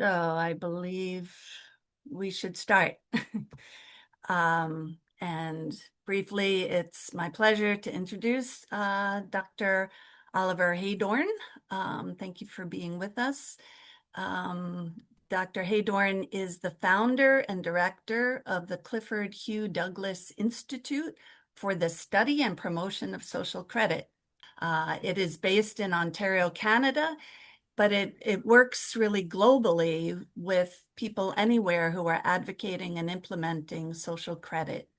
So I believe we should start. And briefly, it's my pleasure to introduce Dr. Oliver Heydorn. Thank you for being with us. Dr. Heydorn is the founder and director of the Clifford Hugh Douglas Institute for the Study and Promotion of Social Credit. It is based in Ontario, Canada, but it works really globally with people anywhere who are advocating and implementing social credit.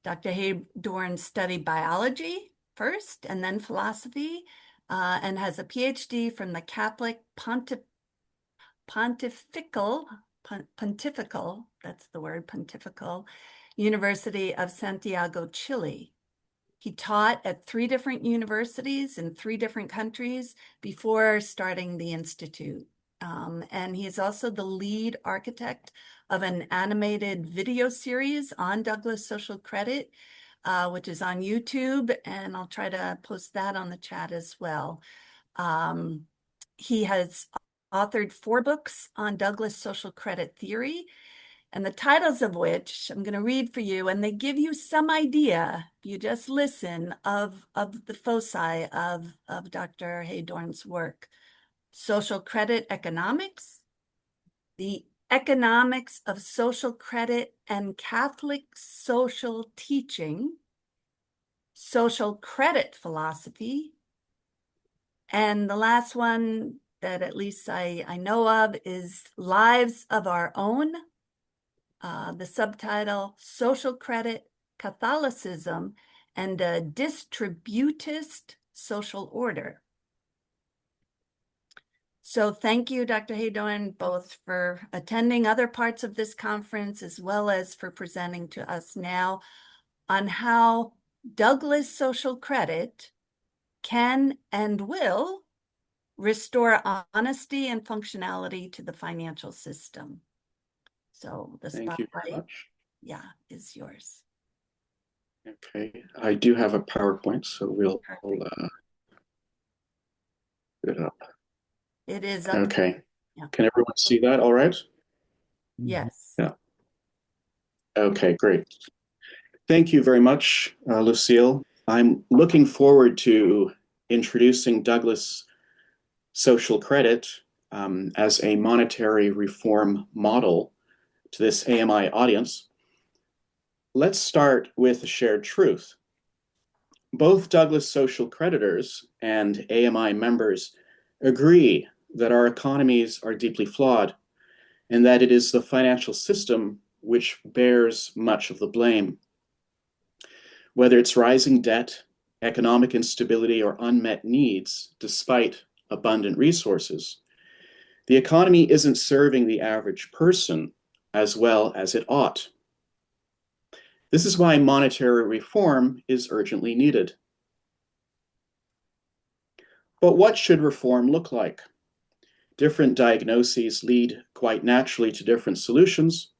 Dr. Heydorn studied biology first and then philosophy, and has a PhD from the Catholic Pontifical, that's the word, Pontifical University of Santiago, Chile. He taught at 3 different universities in 3 different countries before starting the Institute. And he's also the lead architect of an animated video series on Douglas social credit, which is on YouTube, and I'll try to post that on the chat as well. He has authored 4 books on Douglas social credit theory, and the titles of which I'm going to read for you, and they give you some idea, if you just listen, of the foci of Dr. Heydorn's work. Social Credit Economics, The Economics of Social Credit and Catholic Social Teaching, Social Credit Philosophy, and the last one that at least I know of is Lives of Our Own. The subtitle, Social Credit, Catholicism, and a Distributist Social Order. So thank you, Dr. Heydorn, both for attending other parts of this conference as well as for presenting to us now on how Douglas social credit can and will restore honesty and functionality to the financial system. So the Thank you very spotlight, much. yeah, is yours. Okay, I do have a PowerPoint, so we'll put it up. It is up. Okay, Yeah. can everyone see that all right? Yes. Yeah. Okay, great. Thank you very much, Lucille. I'm looking forward to introducing Douglas social credit as a monetary reform model to this AMI audience. Let's start with a shared truth. Both Douglas social creditors and AMI members agree that our economies are deeply flawed and that it is the financial system which bears much of the blame. Whether it's rising debt, economic instability, or unmet needs, despite abundant resources, the economy isn't serving the average person as well as it ought. This is why monetary reform is urgently needed. But what should reform look like? Different diagnoses lead quite naturally to different solutions.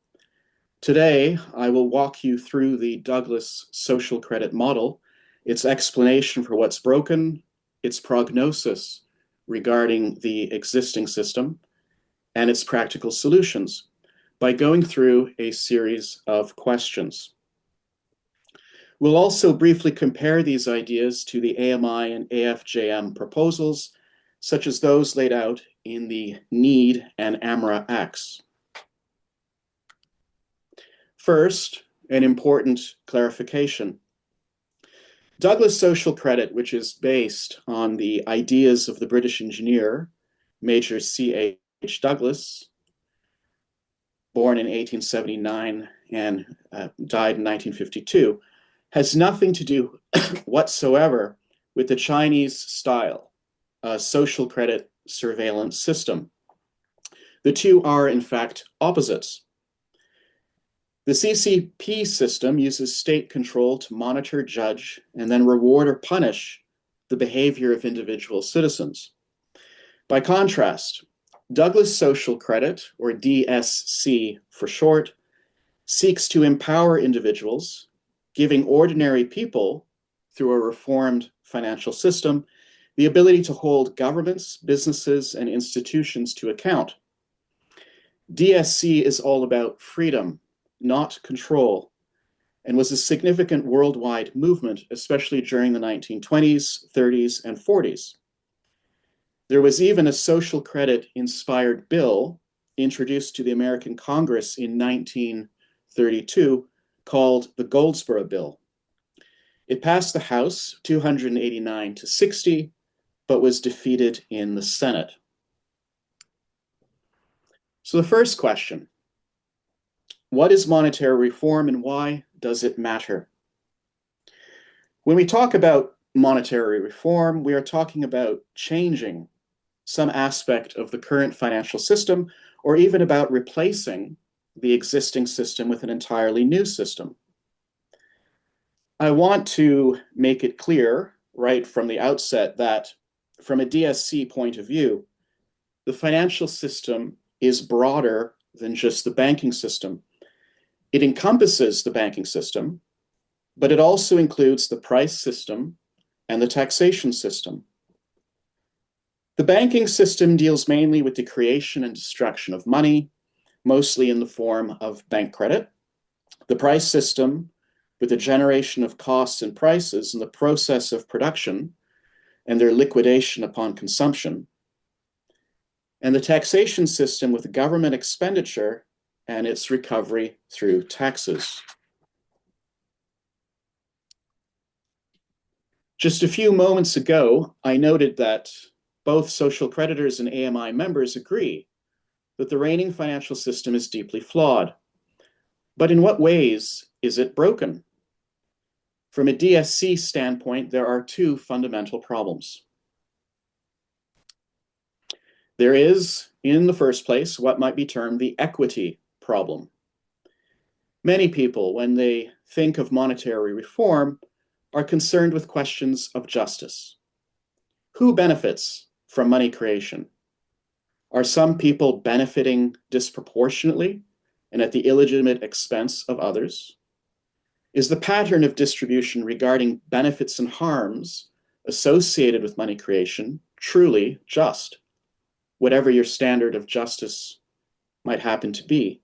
Today, I will walk you through the Douglas social credit model, its explanation for what's broken, its prognosis regarding the existing system, and its practical solutions by going through a series of questions. We'll also briefly compare these ideas to the AMI and AFJM proposals, such as those laid out in the NEED and AMRA Acts. First, an important clarification. Douglas social credit, which is based on the ideas of the British engineer, Major C.H. Douglas, born in 1879 and died in 1952, has nothing to do whatsoever with the Chinese style social credit surveillance system. The two are, in fact, opposites. The CCP system uses state control to monitor, judge, and then reward or punish the behavior of individual citizens. By contrast, Douglas social credit, or DSC for short, seeks to empower individuals, giving ordinary people, through a reformed financial system, the ability to hold governments, businesses, and institutions to account. DSC is all about freedom, not control, and was a significant worldwide movement, especially during the 1920s, 30s, and 40s. There was even a social credit-inspired bill introduced to the American Congress in 1932 called the Goldsboro Bill. It passed the House 289 to 60, but was defeated in the Senate. So the first question, what is monetary reform and why does it matter? When we talk about monetary reform, we are talking about changing some aspect of the current financial system, or even about replacing the existing system with an entirely new system. I want to make it clear right from the outset that from a DSC point of view, the financial system is broader than just the banking system. It encompasses the banking system, but it also includes the price system and the taxation system. The banking system deals mainly with the creation and destruction of money, mostly in the form of bank credit. The price system with the generation of costs and prices and the process of production and their liquidation upon consumption. And the taxation system with government expenditure and its recovery through taxes. Just a few moments ago, I noted that both social creditors and AMI members agree that the reigning financial system is deeply flawed. But in what ways is it broken? From a DSC standpoint, there are two fundamental problems. There is, in the first place, what might be termed the equity problem. Many people, when they think of monetary reform, are concerned with questions of justice. Who benefits from money creation? Are some people benefiting disproportionately and at the illegitimate expense of others? Is the pattern of distribution regarding benefits and harms associated with money creation truly just, whatever your standard of justice might happen to be?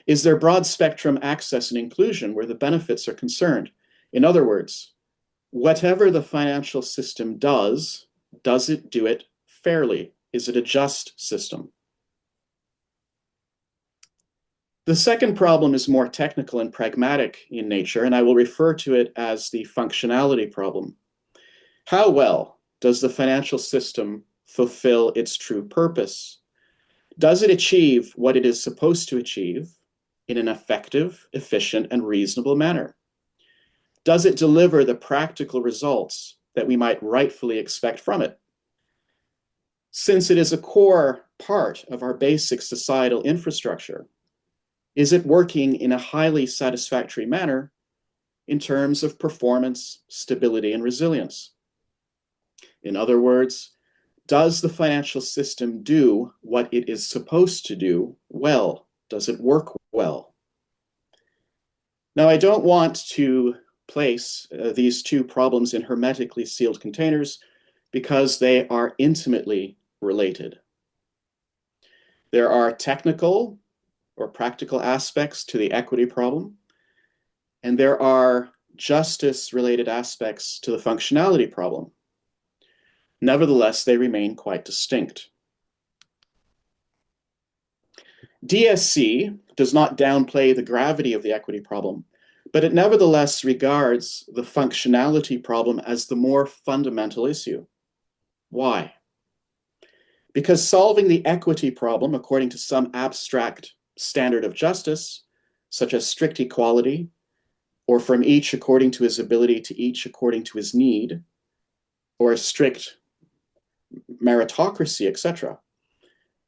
Is there broad spectrum access and inclusion where the benefits are concerned? In other words, whatever the financial system does it do it fairly? Is it a just system? The second problem is more technical and pragmatic in nature, and I will refer to it as the functionality problem. How well does the financial system fulfill its true purpose? Does it achieve what it is supposed to achieve in an effective, efficient, and reasonable manner? Does it deliver the practical results that we might rightfully expect from it? Since it is a core part of our basic societal infrastructure, is it working in a highly satisfactory manner in terms of performance, stability, and resilience? In other words, does the financial system do what it is supposed to do well? Does it work well? Now, I don't want to place these two problems in hermetically sealed containers because they are intimately related. There are technical or practical aspects to the equity problem, and there are justice-related aspects to the functionality problem. Nevertheless, they remain quite distinct. DSC does not downplay the gravity of the equity problem, but it nevertheless regards the functionality problem as the more fundamental issue. Why? Because solving the equity problem according to some abstract standard of justice, such as strict equality, or from each according to his ability to each according to his need, or a strict meritocracy, etc.,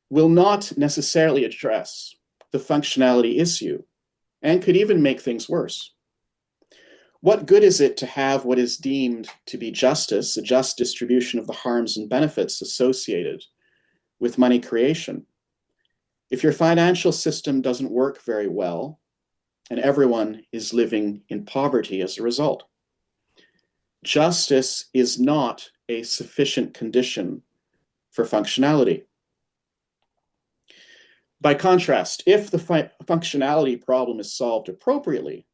will not necessarily address the functionality issue and could even make things worse. What good is it to have what is deemed to be justice, a just distribution of the harms and benefits associated with money creation, if your financial system doesn't work very well and everyone is living in poverty as a result? Justice is not a sufficient condition for functionality. By contrast, if the functionality problem is solved appropriately,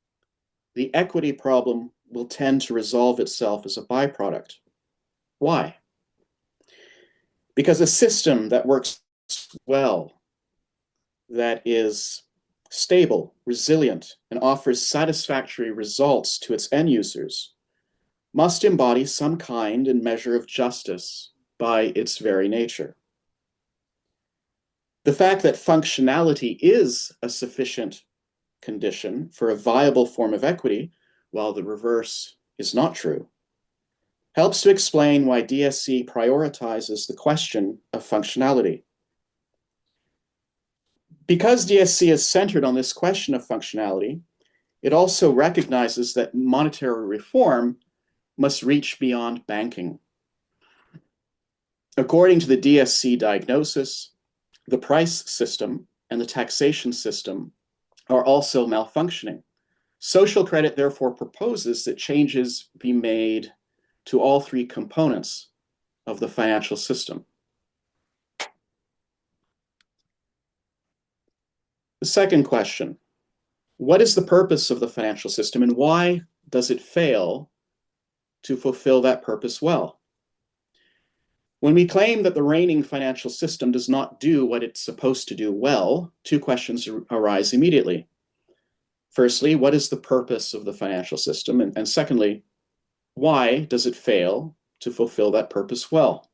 the equity problem will tend to resolve itself as a byproduct. Why? Because a system that works well, that is stable, resilient, and offers satisfactory results to its end users must embody some kind and measure of justice by its very nature. The fact that functionality is a sufficient condition for a viable form of equity, while the reverse is not true, helps to explain why DSC prioritizes the question of functionality. Because DSC is centered on this question of functionality, it also recognizes that monetary reform must reach beyond banking. According to the DSC diagnosis, the price system and the taxation system are also malfunctioning. Social credit therefore proposes that changes be made to all three components of the financial system. The second question, what is the purpose of the financial system and why does it fail to fulfill that purpose well? When we claim that the reigning financial system does not do what it's supposed to do well, two questions arise immediately. Firstly, what is the purpose of the financial system? And secondly, why does it fail to fulfill that purpose well?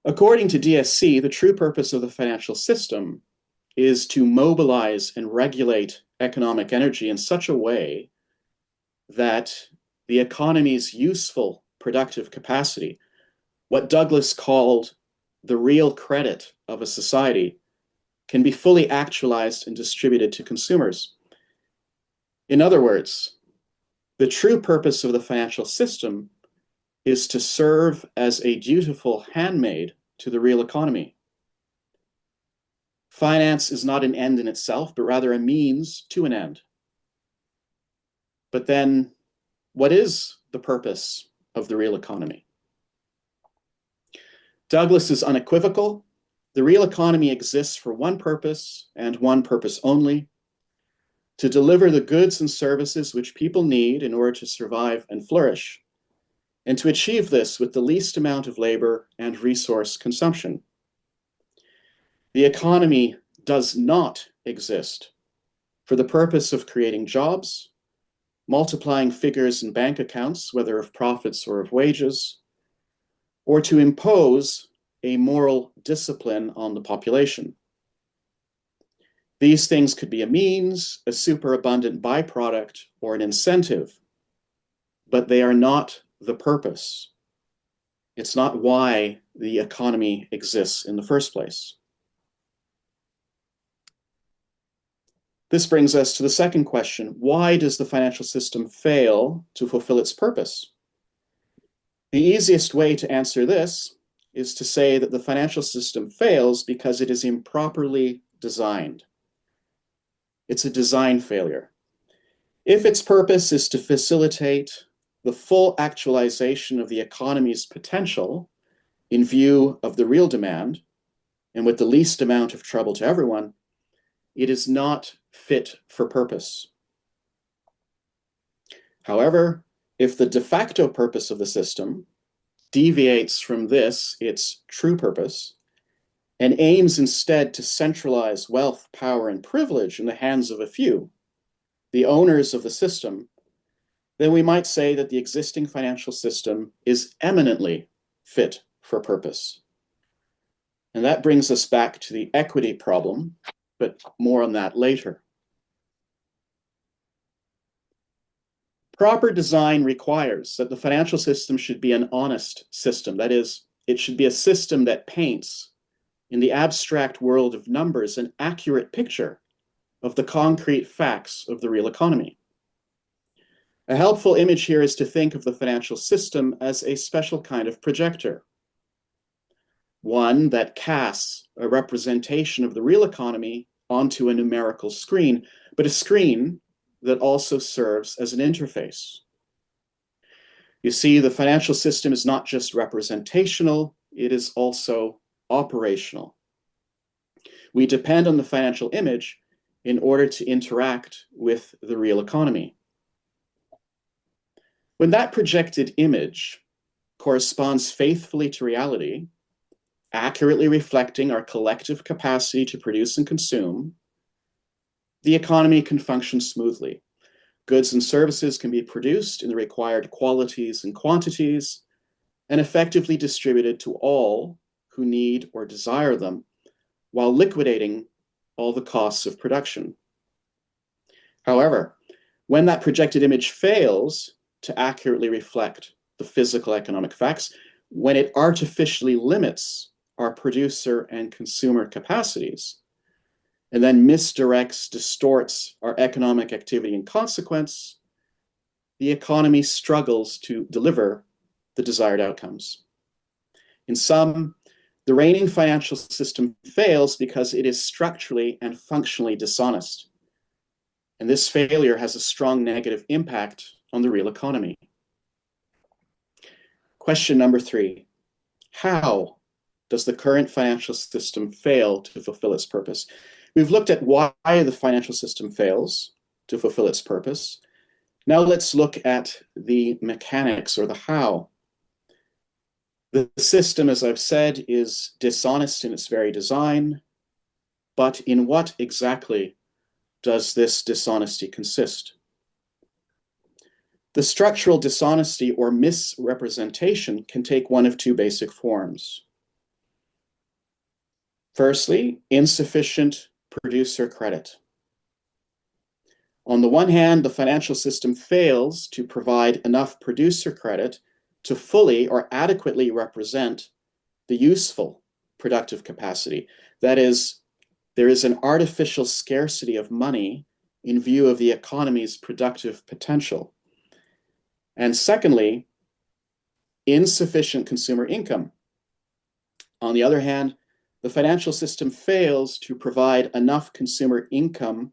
According to DSC, the true purpose of the financial system is to mobilize and regulate economic energy in such a way that the economy's useful productive capacity, what Douglas called the real credit of a society, can be fully actualized and distributed to consumers. In other words, the true purpose of the financial system is to serve as a dutiful handmaid to the real economy. Finance is not an end in itself, but rather a means to an end. But then, what is the purpose of the real economy? Douglas is unequivocal. The real economy exists for one purpose and one purpose only: to deliver the goods and services which people need in order to survive and flourish, and to achieve this with the least amount of labor and resource consumption. The economy does not exist for the purpose of creating jobs, multiplying figures in bank accounts, whether of profits or of wages, or to impose a moral discipline on the population. These things could be a means, a superabundant byproduct, or an incentive, but they are not the purpose. It's not why the economy exists in the first place. This brings us to the second question. Why does the financial system fail to fulfill its purpose? The easiest way to answer this is to say that the financial system fails because it is improperly designed. It's a design failure. If its purpose is to facilitate the full actualization of the economy's potential in view of the real demand, and with the least amount of trouble to everyone, it is not fit for purpose. However, if the de facto purpose of the system deviates from this, its true purpose, and aims instead to centralize wealth, power, and privilege in the hands of a few, the owners of the system, then we might say that the existing financial system is eminently fit for purpose. And that brings us back to the equity problem, but more on that later. Proper design requires that the financial system should be an honest system. That is, it should be a system that paints, in the abstract world of numbers, an accurate picture of the concrete facts of the real economy. A helpful image here is to think of the financial system as a special kind of projector, one that casts a representation of the real economy onto a numerical screen, but a screen that also serves as an interface. You see, the financial system is not just representational, it is also operational. We depend on the financial image in order to interact with the real economy. When that projected image corresponds faithfully to reality, accurately reflecting our collective capacity to produce and consume, the economy can function smoothly. Goods and services can be produced in the required qualities and quantities and effectively distributed to all who need or desire them, while liquidating all the costs of production. However, when that projected image fails to accurately reflect the physical economic facts, when it artificially limits our producer and consumer capacities, and then misdirects, distorts our economic activity in consequence, the economy struggles to deliver the desired outcomes. In sum, the reigning financial system fails because it is structurally and functionally dishonest. And this failure has a strong negative impact on the real economy. Question number 3. How does the current financial system fail to fulfill its purpose? We've looked at why the financial system fails to fulfill its purpose. Now let's look at the mechanics, or the how. The system, as I've said, is dishonest in its very design, but in what exactly does this dishonesty consist? The structural dishonesty or misrepresentation can take one of two basic forms. Firstly, insufficient producer credit. On the one hand, the financial system fails to provide enough producer credit to fully or adequately represent the useful productive capacity. That is, there is an artificial scarcity of money in view of the economy's productive potential. And secondly, insufficient consumer income. On the other hand, the financial system fails to provide enough consumer income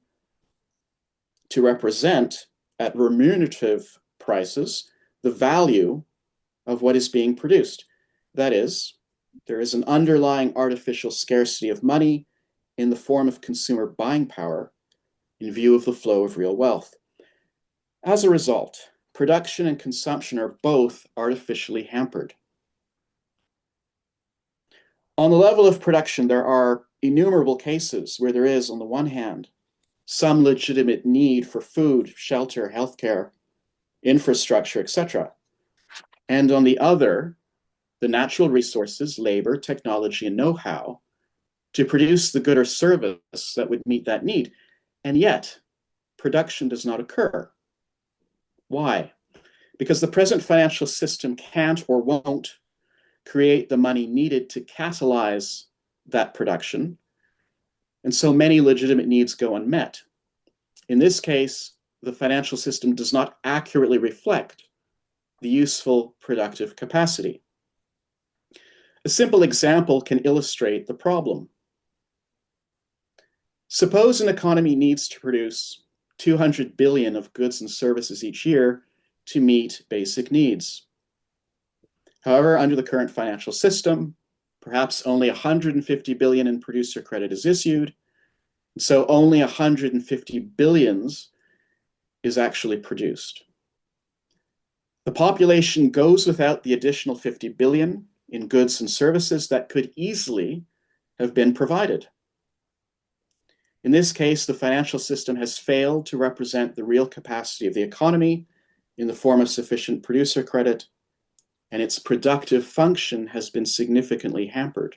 to represent, at remunerative prices, the value of what is being produced. That is, there is an underlying artificial scarcity of money in the form of consumer buying power in view of the flow of real wealth. As a result, production and consumption are both artificially hampered. On the level of production, there are innumerable cases where there is, on the one hand, some legitimate need for food, shelter, healthcare, infrastructure, etc. And on the other, the natural resources, labor, technology, and know-how to produce the good or service that would meet that need. And yet, production does not occur. Why? Because the present financial system can't or won't create the money needed to catalyze that production, and so many legitimate needs go unmet. In this case, the financial system does not accurately reflect the useful productive capacity. A simple example can illustrate the problem. Suppose an economy needs to produce 200 billion of goods and services each year to meet basic needs. However, under the current financial system, perhaps only 150 billion in producer credit is issued, so only 150 billions is actually produced. The population goes without the additional 50 billion in goods and services that could easily have been provided. In this case, the financial system has failed to represent the real capacity of the economy in the form of sufficient producer credit, and its productive function has been significantly hampered.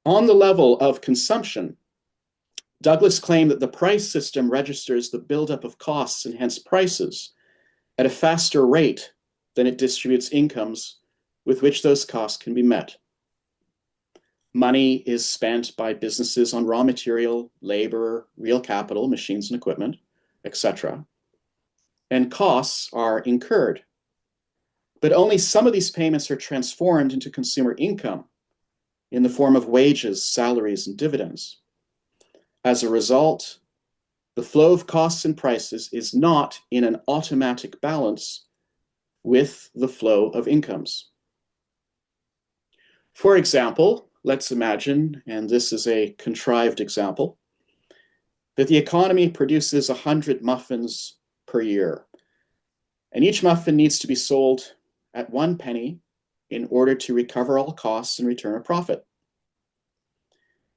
On the level of consumption, Douglas claimed that the price system registers the buildup of costs and hence prices at a faster rate than it distributes incomes with which those costs can be met. Money is spent by businesses on raw material, labor, real capital, machines and equipment, etc. And costs are incurred. But only some of these payments are transformed into consumer income in the form of wages, salaries, and dividends. As a result, the flow of costs and prices is not in an automatic balance with the flow of incomes. For example, let's imagine, and this is a contrived example, that the economy produces 100 muffins per year, and each muffin needs to be sold at 1 penny in order to recover all costs and return a profit.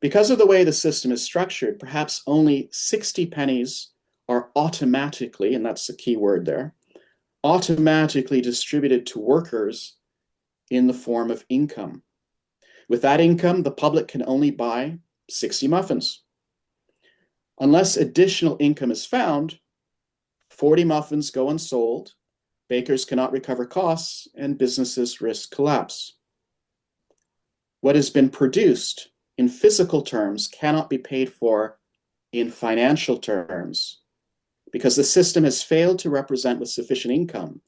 Because of the way the system is structured, perhaps only 60 pennies are automatically, and that's the key word there, automatically distributed to workers in the form of income. With that income, the public can only buy 60 muffins. Unless additional income is found, 40 muffins go unsold, bakers cannot recover costs, and businesses risk collapse. What has been produced in physical terms cannot be paid for in financial terms because the system has failed to represent with sufficient income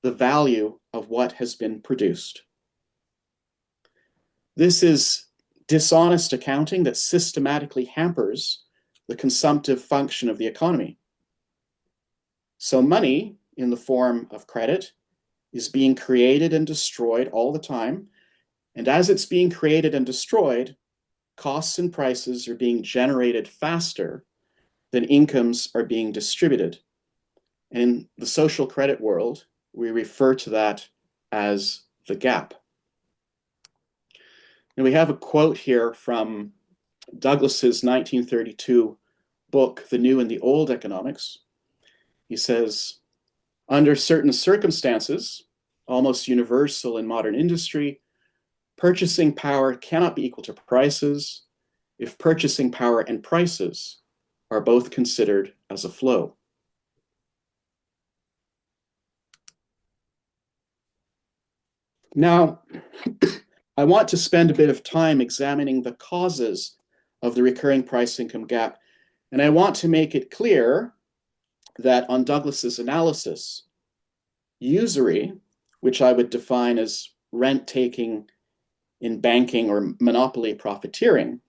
the value of what has been produced. This is dishonest accounting that systematically hampers the consumptive function of the economy. So money in the form of credit is being created and destroyed all the time. And as it's being created and destroyed, costs and prices are being generated faster than incomes are being distributed. And in the social credit world, we refer to that as the gap. And we have a quote here from Douglas's 1932 book, The New and the Old Economics. He says, under certain circumstances, almost universal in modern industry, purchasing power cannot be equal to prices if purchasing power and prices are both considered as a flow. Now, I want to spend a bit of time examining the causes of the recurring price-income gap, and I want to make it clear that on Douglas's analysis, usury, which I would define as rent-taking in banking or monopoly profiteering,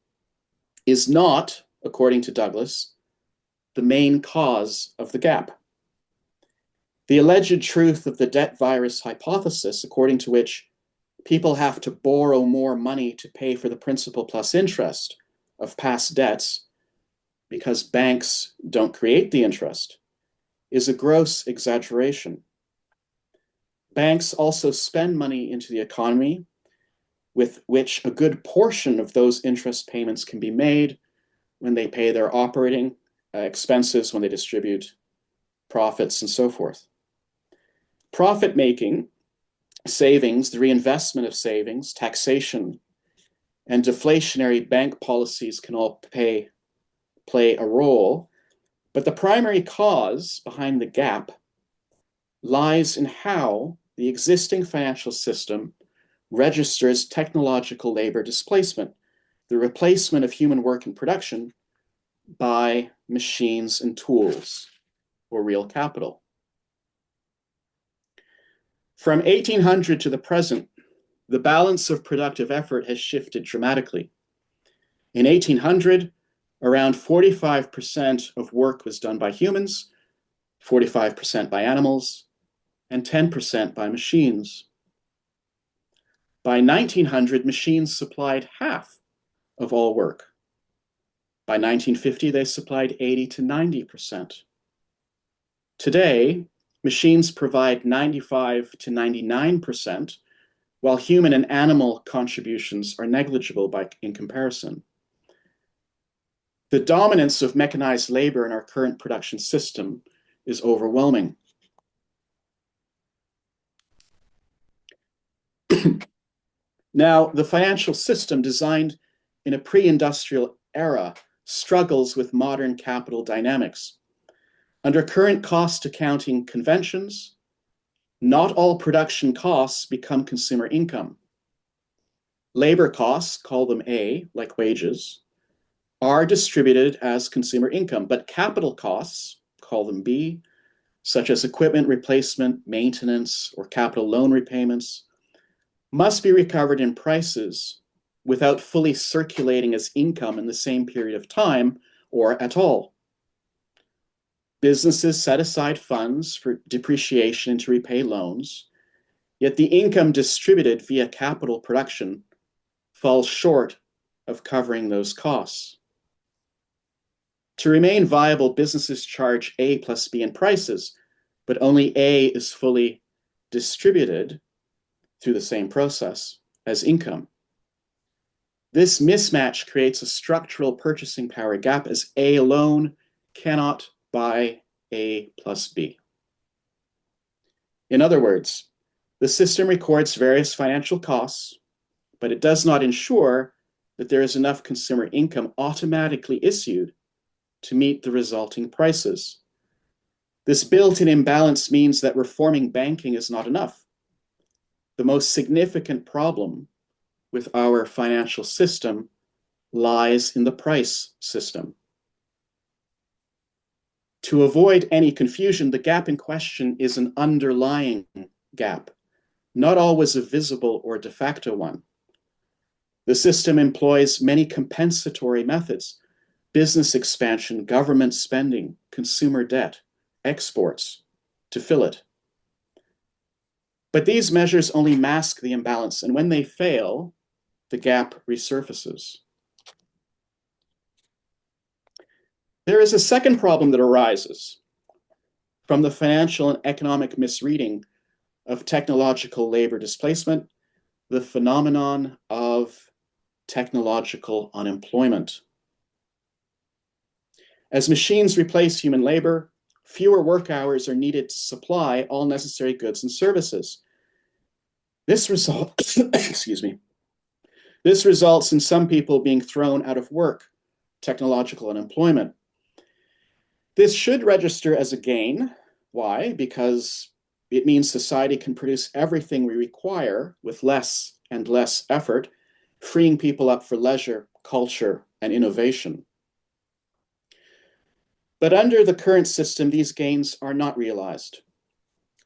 is not, according to Douglas, the main cause of the gap. The alleged truth of the debt virus hypothesis, according to which people have to borrow more money to pay for the principal plus interest of past debts because banks don't create the interest, is a gross exaggeration. Banks also spend money into the economy with which a good portion of those interest payments can be made when they pay their operating expenses, when they distribute profits, and so forth. Profit making, savings, the reinvestment of savings, taxation, and deflationary bank policies can all play a role, but the primary cause behind the gap lies in how the existing financial system registers technological labor displacement, the replacement of human work and production by machines and tools, or real capital. From 1800 to the present, the balance of productive effort has shifted dramatically. In 1800, around 45% of work was done by humans, 45% by animals, and 10% by machines. By 1900, machines supplied half of all work. By 1950, they supplied 80 to 90%. Today, machines provide 95 to 99%, while human and animal contributions are negligible in comparison. The dominance of mechanized labor in our current production system is overwhelming. Now, the financial system designed in a pre-industrial era struggles with modern capital dynamics. Under current cost accounting conventions, not all production costs become consumer income. Labor costs, call them A, like wages, are distributed as consumer income, but capital costs, call them B, such as equipment replacement, maintenance, or capital loan repayments, must be recovered in prices without fully circulating as income in the same period of time or at all. Businesses set aside funds for depreciation to repay loans, yet the income distributed via capital production falls short of covering those costs. To remain viable, businesses charge A plus B in prices, but only A is fully distributed through the same process as income. This mismatch creates a structural purchasing power gap, as A alone cannot buy A plus B. In other words, the system records various financial costs, but it does not ensure that there is enough consumer income automatically issued to meet the resulting prices. This built-in imbalance means that reforming banking is not enough. The most significant problem with our financial system lies in the price system. To avoid any confusion, the gap in question is an underlying gap, not always a visible or de facto one. The system employs many compensatory methods: business expansion, government spending, consumer debt, exports, to fill it. But these measures only mask the imbalance, and when they fail, the gap resurfaces. There is a second problem that arises from the financial and economic misreading of technological labor displacement, the phenomenon of technological unemployment. As machines replace human labor, fewer work hours are needed to supply all necessary goods and services. This results in some people being thrown out of work, technological unemployment. This should register as a gain. Why? Because it means society can produce everything we require with less and less effort, freeing people up for leisure, culture, and innovation. But under the current system, these gains are not realized.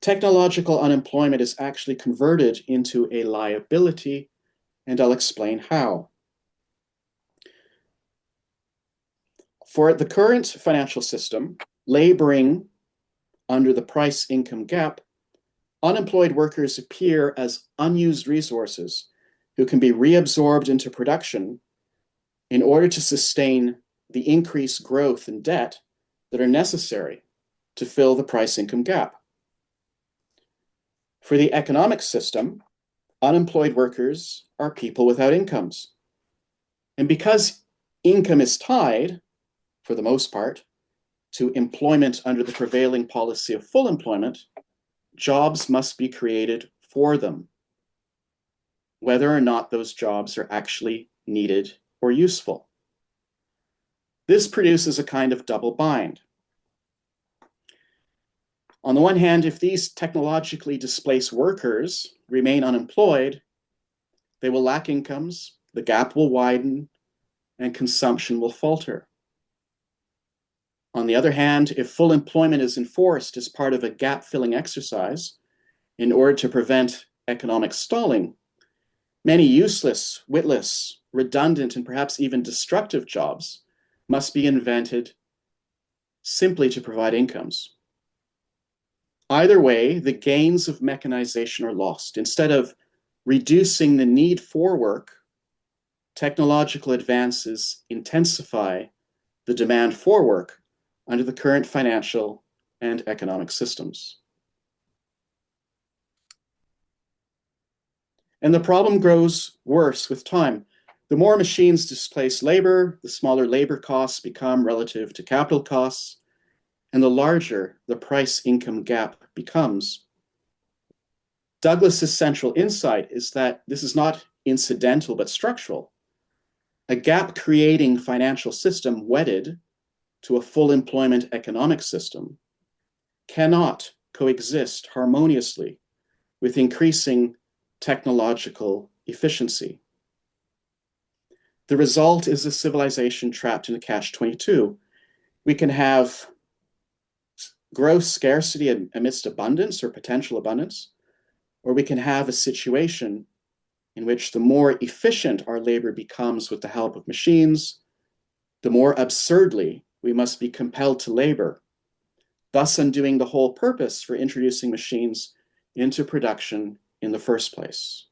Technological unemployment is actually converted into a liability, and I'll explain how. For the current financial system, laboring under the price-income gap, unemployed workers appear as unused resources who can be reabsorbed into production in order to sustain the increased growth and debt that are necessary to fill the price-income gap. For the economic system, unemployed workers are people without incomes. And because income is tied, for the most part, to employment under the prevailing policy of full employment, jobs must be created for them, whether or not those jobs are actually needed or useful. This produces a kind of double bind. On the one hand, if these technologically displaced workers remain unemployed, they will lack incomes, the gap will widen, and consumption will falter. On the other hand, if full employment is enforced as part of a gap-filling exercise in order to prevent economic stalling, many useless, witless, redundant, and perhaps even destructive jobs must be invented simply to provide incomes. Either way, the gains of mechanization are lost. Instead of reducing the need for work, technological advances intensify the demand for work under the current financial and economic systems. And the problem grows worse with time. The more machines displace labor, the smaller labor costs become relative to capital costs, and the larger the price-income gap becomes. Douglas's central insight is that this is not incidental but structural. A gap-creating financial system wedded to a full employment economic system cannot coexist harmoniously with increasing technological efficiency. The result is a civilization trapped in a catch-22. We can have gross scarcity amidst abundance or potential abundance, or we can have a situation in which the more efficient our labor becomes with the help of machines, the more absurdly we must be compelled to labor, thus undoing the whole purpose for introducing machines into production in the first place.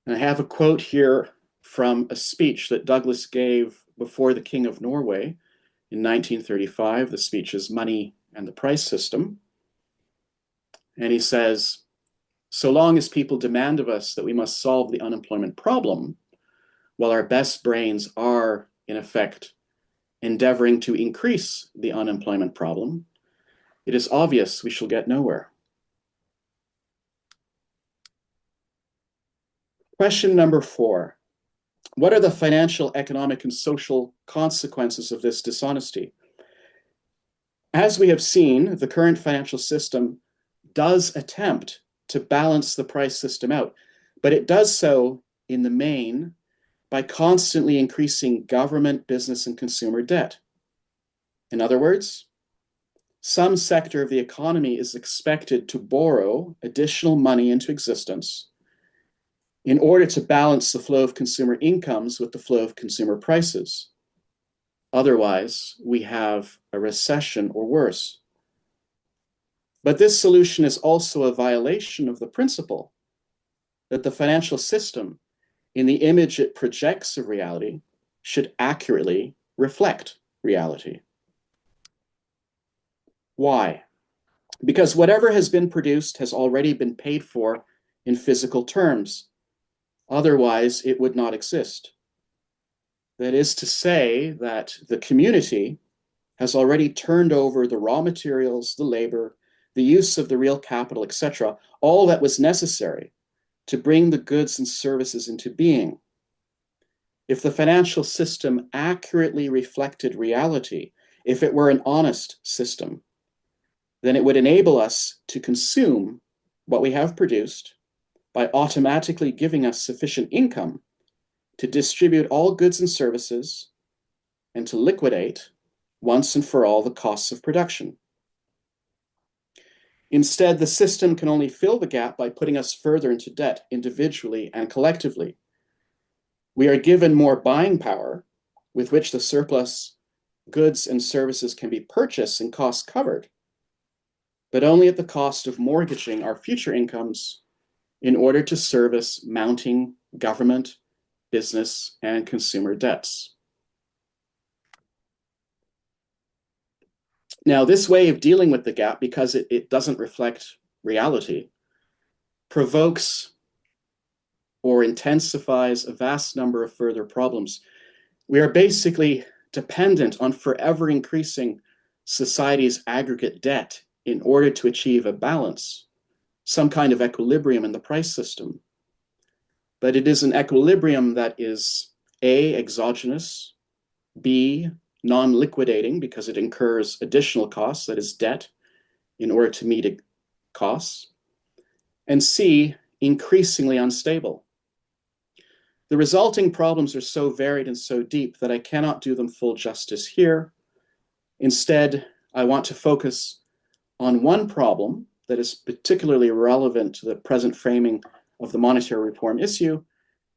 And I have a quote here from a speech that Douglas gave before the King of Norway in 1935. The speech is Money and the Price System. And he says, so long as people demand of us that we must solve the unemployment problem, while our best brains are, in effect, endeavoring to increase the unemployment problem, it is obvious we shall get nowhere. Question number 4. What are the financial, economic, and social consequences of this dishonesty? As we have seen, the current financial system does attempt to balance the price system out, but it does so in the main by constantly increasing government, business, and consumer debt. In other words, some sector of the economy is expected to borrow additional money into existence in order to balance the flow of consumer incomes with the flow of consumer prices. Otherwise, we have a recession or worse. But this solution is also a violation of the principle that the financial system, in the image it projects of reality, should accurately reflect reality. Why? Because whatever has been produced has already been paid for in physical terms. Otherwise, it would not exist. That is to say that the community has already turned over the raw materials, the labor, the use of the real capital, etc., all that was necessary to bring the goods and services into being. If the financial system accurately reflected reality, if it were an honest system, then it would enable us to consume what we have produced by automatically giving us sufficient income to distribute all goods and services and to liquidate once and for all the costs of production. Instead, the system can only fill the gap by putting us further into debt individually and collectively. We are given more buying power with which the surplus goods and services can be purchased and costs covered, but only at the cost of mortgaging our future incomes in order to service mounting government, business, and consumer debts. Now, this way of dealing with the gap, because it doesn't reflect reality, provokes or intensifies a vast number of further problems. We are basically dependent on forever increasing society's aggregate debt in order to achieve a balance, some kind of equilibrium in the price system. But it is an equilibrium that is A, exogenous, B, non-liquidating because it incurs additional costs, that is debt, in order to meet costs, and C, increasingly unstable. The resulting problems are so varied and so deep that I cannot do them full justice here. Instead, I want to focus on one problem that is particularly relevant to the present framing of the monetary reform issue,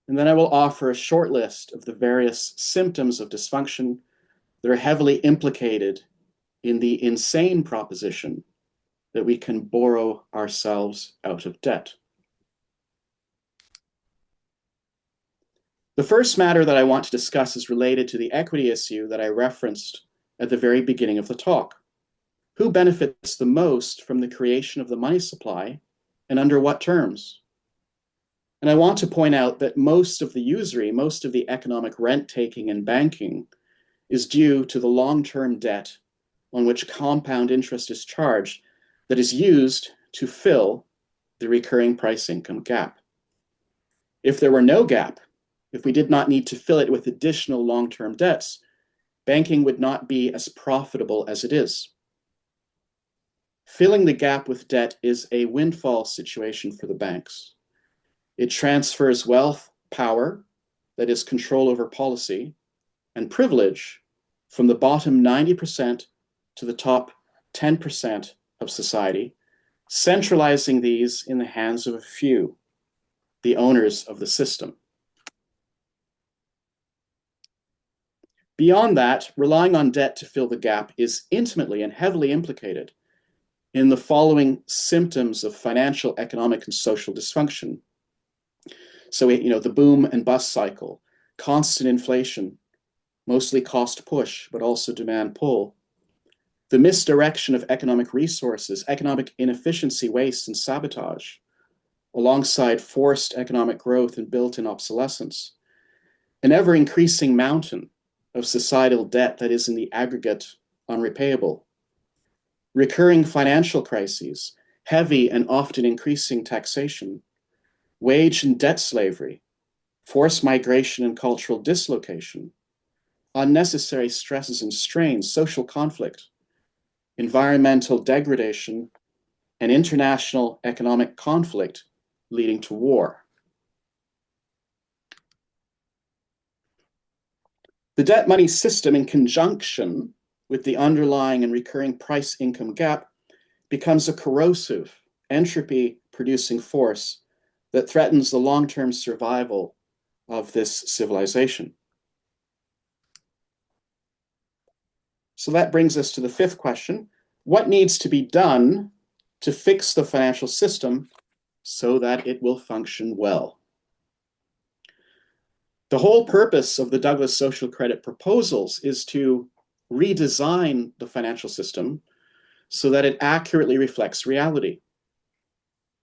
and then I will offer a short list of the various symptoms of dysfunction that are heavily implicated in the insane proposition that we can borrow ourselves out of debt. The first matter that I want to discuss is related to the equity issue that I referenced at the very beginning of the talk. Who benefits the most from the creation of the money supply, and under what terms? And I want to point out that most of the usury, most of the economic rent-taking and banking is due to the long-term debt on which compound interest is charged that is used to fill the recurring price income gap. If there were no gap, if we did not need to fill it with additional long-term debts, banking would not be as profitable as it is. Filling the gap with debt is a windfall situation for the banks. It transfers wealth, power, that is control over policy, and privilege from the bottom 90% to the top 10% of society, centralizing these in the hands of a few, the owners of the system. Beyond that, relying on debt to fill the gap is intimately and heavily implicated in the following symptoms of financial, economic, and social dysfunction. So, the boom and bust cycle, constant inflation, mostly cost push, but also demand pull, the misdirection of economic resources, economic inefficiency, waste, and sabotage, alongside forced economic growth and built-in obsolescence, an ever-increasing mountain of societal debt that is in the aggregate unrepayable, recurring financial crises, heavy and often increasing taxation, wage and debt slavery, forced migration and cultural dislocation, unnecessary stresses and strains, social conflict, environmental degradation, and international economic conflict leading to war. The debt money system, in conjunction with the underlying and recurring price-income gap, becomes a corrosive, entropy-producing force that threatens the long-term survival of this civilization. So that brings us to the fifth question. What needs to be done to fix the financial system so that it will function well? The whole purpose of the Douglas social credit proposals is to redesign the financial system so that it accurately reflects reality.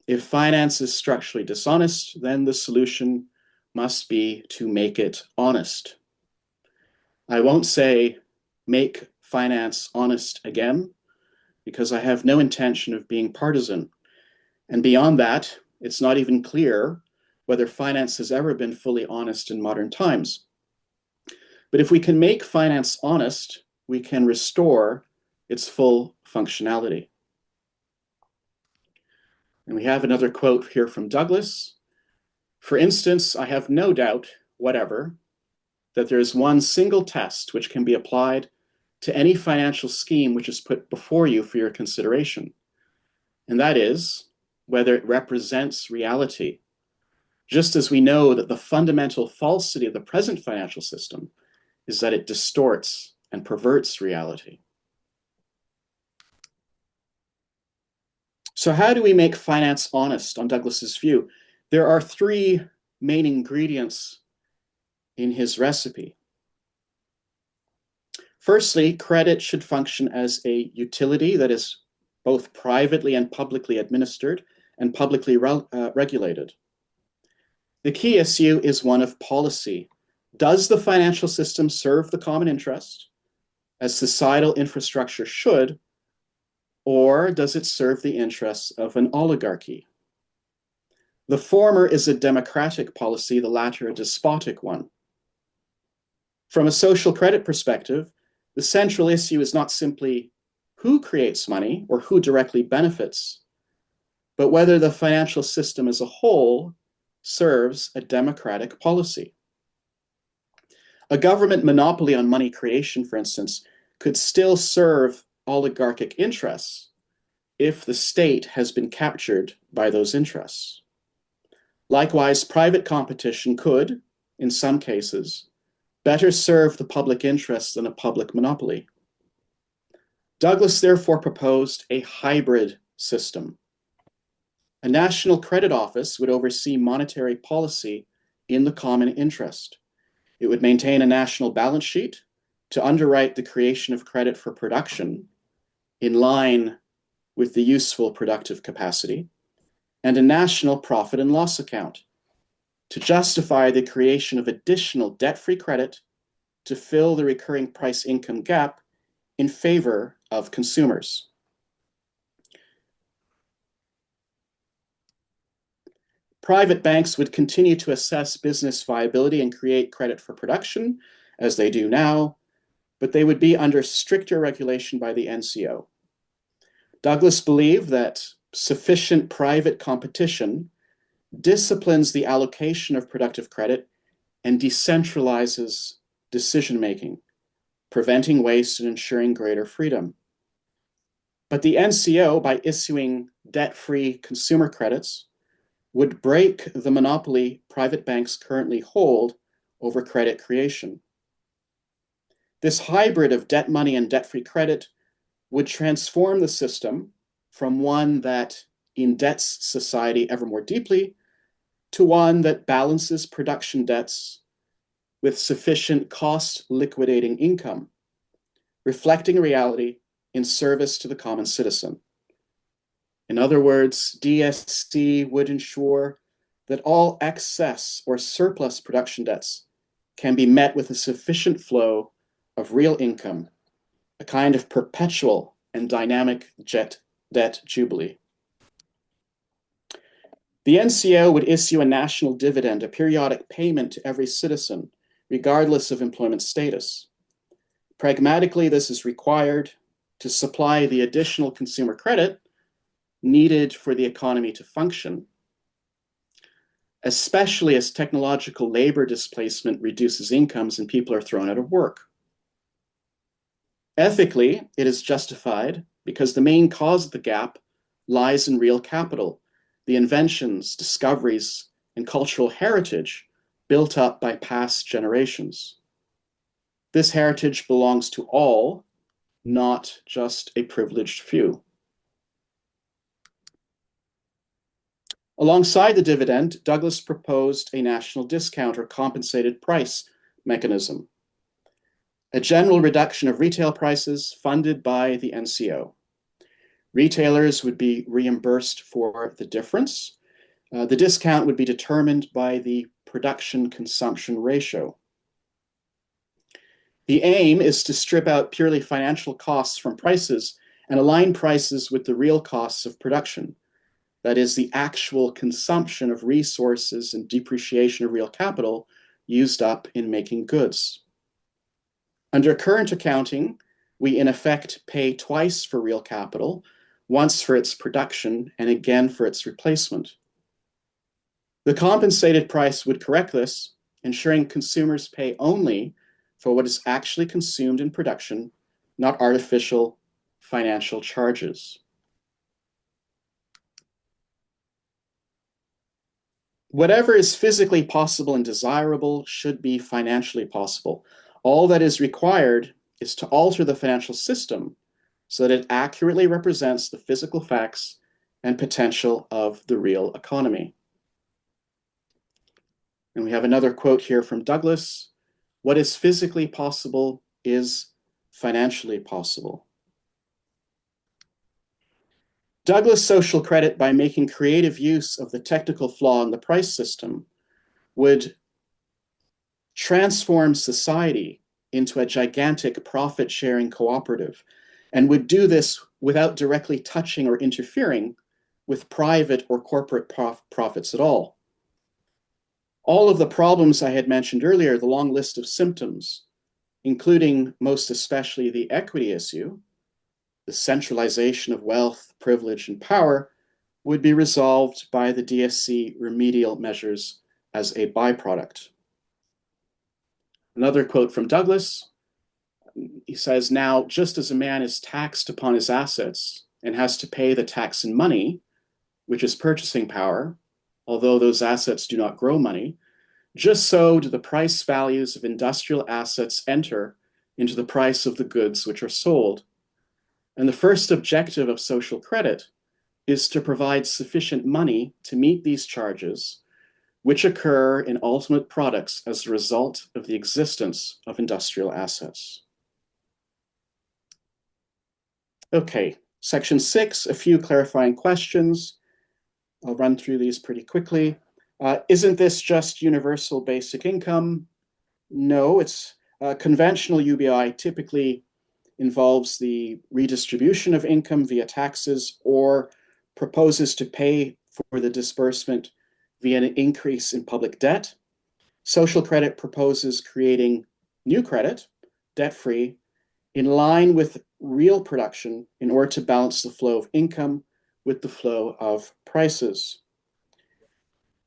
If finance is structurally dishonest, then the solution must be to make it honest. I won't say make finance honest again, because I have no intention of being partisan. And beyond that, it's not even clear whether finance has ever been fully honest in modern times. But if we can make finance honest, we can restore its full functionality. And we have another quote here from Douglas. For instance, I have no doubt whatever that there is one single test which can be applied to any financial scheme which is put before you for your consideration. And that is whether it represents reality. Just as we know that the fundamental falsity of the present financial system is that it distorts and perverts reality. So how do we make finance honest on Douglas's view? There are three main ingredients in his recipe. Firstly, credit should function as a utility that is both privately and publicly administered and publicly regulated. The key issue is one of policy. Does the financial system serve the common interest, as societal infrastructure should, or does it serve the interests of an oligarchy? The former is a democratic policy, the latter a despotic one. From a social credit perspective, the central issue is not simply who creates money or who directly benefits, but whether the financial system as a whole serves a democratic policy. A government monopoly on money creation, for instance, could still serve oligarchic interests if the state has been captured by those interests. Likewise, private competition could, in some cases, better serve the public interest than a public monopoly. Douglas therefore proposed a hybrid system. A national credit office would oversee monetary policy in the common interest. It would maintain a national balance sheet to underwrite the creation of credit for production in line with the useful productive capacity, and a national profit and loss account to justify the creation of additional debt-free credit to fill the recurring price-income gap in favor of consumers. Private banks would continue to assess business viability and create credit for production, as they do now, but they would be under stricter regulation by the NCO. Douglas believed that sufficient private competition disciplines the allocation of productive credit and decentralizes decision-making, preventing waste and ensuring greater freedom. But the NCO, by issuing debt-free consumer credits, would break the monopoly private banks currently hold over credit creation. This hybrid of debt money and debt-free credit would transform the system from one that indebts society ever more deeply to one that balances production debts with sufficient cost liquidating income, reflecting reality in service to the common citizen. In other words, DSC would ensure that all excess or surplus production debts can be met with a sufficient flow of real income, a kind of perpetual and dynamic debt jubilee. The NCO would issue a national dividend, a periodic payment to every citizen, regardless of employment status. Pragmatically, this is required to supply the additional consumer credit needed for the economy to function, especially as technological labor displacement reduces incomes and people are thrown out of work. Ethically, it is justified because the main cause of the gap lies in real capital, the inventions, discoveries, and cultural heritage built up by past generations. This heritage belongs to all, not just a privileged few. Alongside the dividend, Douglas proposed a national discount or compensated price mechanism, a general reduction of retail prices funded by the NCO. Retailers would be reimbursed for the difference. The discount would be determined by the production-consumption ratio. The aim is to strip out purely financial costs from prices and align prices with the real costs of production. That is, the actual consumption of resources and depreciation of real capital used up in making goods. Under current accounting, we in effect pay twice for real capital, once for its production and again for its replacement. The compensated price would correct this, ensuring consumers pay only for what is actually consumed in production, not artificial financial charges. Whatever is physically possible and desirable should be financially possible. All that is required is to alter the financial system so that it accurately represents the physical facts and potential of the real economy. And we have another quote here from Douglas: "What is physically possible is financially possible." Douglas' social credit, by making creative use of the technical flaw in the price system, would transform society into a gigantic profit-sharing cooperative, and would do this without directly touching or interfering with private or corporate profits at all. All of the problems I had mentioned earlier, the long list of symptoms, including most especially the equity issue, the centralization of wealth, privilege, and power, would be resolved by the DSC remedial measures as a byproduct. Another quote from Douglas, he says, "Now, just as a man is taxed upon his assets and has to pay the tax in money, which is purchasing power, although those assets do not grow money, just so do the price values of industrial assets enter into the price of the goods which are sold. And the first objective of social credit is to provide sufficient money to meet these charges, which occur in ultimate products as a result of the existence of industrial assets." Okay, section 6, a few clarifying questions. I'll run through these pretty quickly. Isn't this just universal basic income? No, it's conventional UBI typically involves the redistribution of income via taxes or proposes to pay for the disbursement via an increase in public debt. Social credit proposes creating new credit, debt-free, in line with real production in order to balance the flow of income with the flow of prices.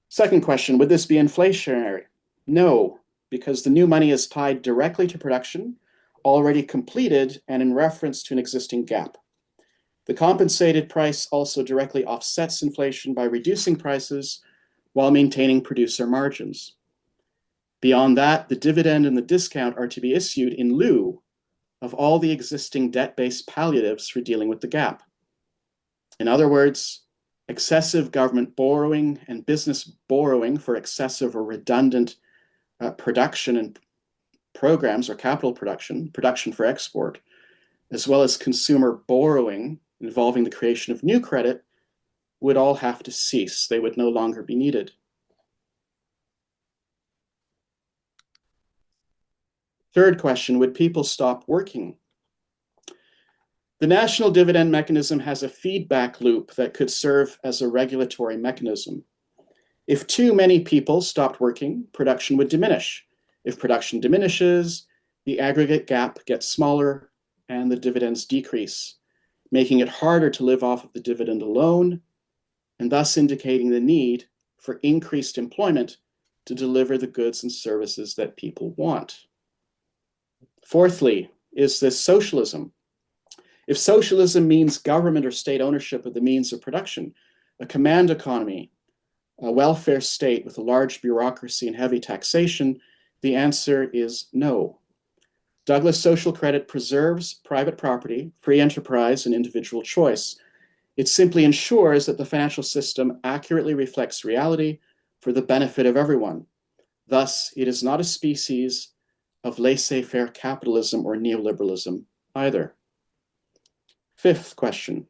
Second question, would this be inflationary? No, because the new money is tied directly to production, already completed and in reference to an existing gap. The compensated price also directly offsets inflation by reducing prices while maintaining producer margins. Beyond that, the dividend and the discount are to be issued in lieu of all the existing debt-based palliatives for dealing with the gap. In other words, excessive government borrowing and business borrowing for excessive or redundant production and programs or capital production for export, as well as consumer borrowing involving the creation of new credit, would all have to cease. They would no longer be needed. Third question, would people stop working? The national dividend mechanism has a feedback loop that could serve as a regulatory mechanism. If too many people stopped working, production would diminish. If production diminishes, the aggregate gap gets smaller and the dividends decrease, making it harder to live off of the dividend alone, and thus indicating the need for increased employment to deliver the goods and services that people want. Fourthly, is this socialism? If socialism means government or state ownership of the means of production, a command economy, a welfare state with a large bureaucracy and heavy taxation, the answer is no. Douglas social credit preserves private property, free enterprise, and individual choice. It simply ensures that the financial system accurately reflects reality for the benefit of everyone. Thus, it is not a species of laissez-faire capitalism or neoliberalism either. Fifth question,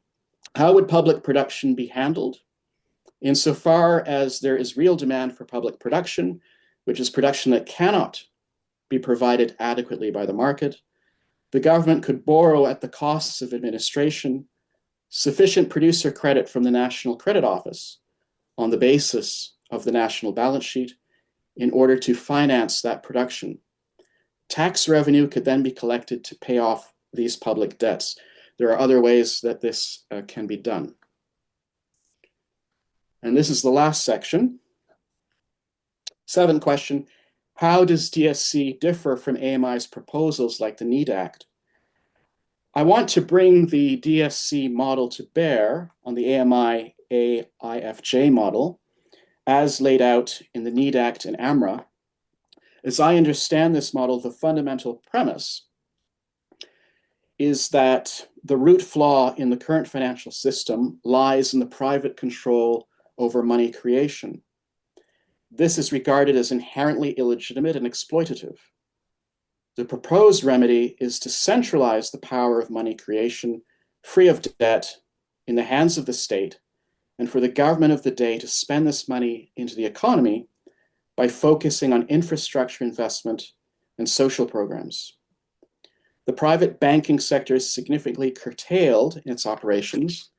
how would public production be handled? Insofar as there is real demand for public production, which is production that cannot be provided adequately by the market, the government could borrow at the costs of administration sufficient producer credit from the National Credit Office on the basis of the national balance sheet in order to finance that production. Tax revenue could then be collected to pay off these public debts. There are other ways that this can be done. And this is the last section. Seventh question, how does DSC differ from AMI's proposals like the NEED Act? I want to bring the DSC model to bear on the AMI AIFJ model as laid out in the NEED Act and AMRA. As I understand this model, the fundamental premise is that the root flaw in the current financial system lies in the private control over money creation. This is regarded as inherently illegitimate and exploitative. The proposed remedy is to centralize the power of money creation, free of debt, in the hands of the state, and for the government of the day to spend this money into the economy by focusing on infrastructure investment and social programs. The private banking sector is significantly curtailed in its operations,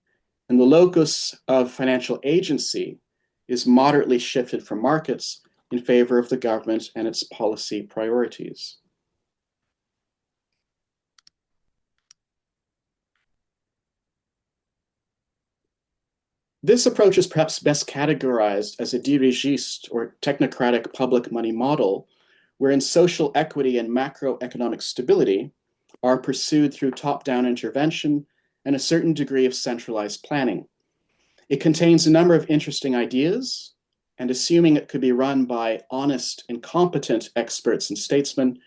and the locus of financial agency is moderately shifted from markets in favor of the government and its policy priorities. This approach is perhaps best categorized as a dirigiste or technocratic public money model, wherein social equity and macroeconomic stability are pursued through top-down intervention and a certain degree of centralized planning. It contains a number of interesting ideas, and assuming it could be run by honest and competent experts and statesmen,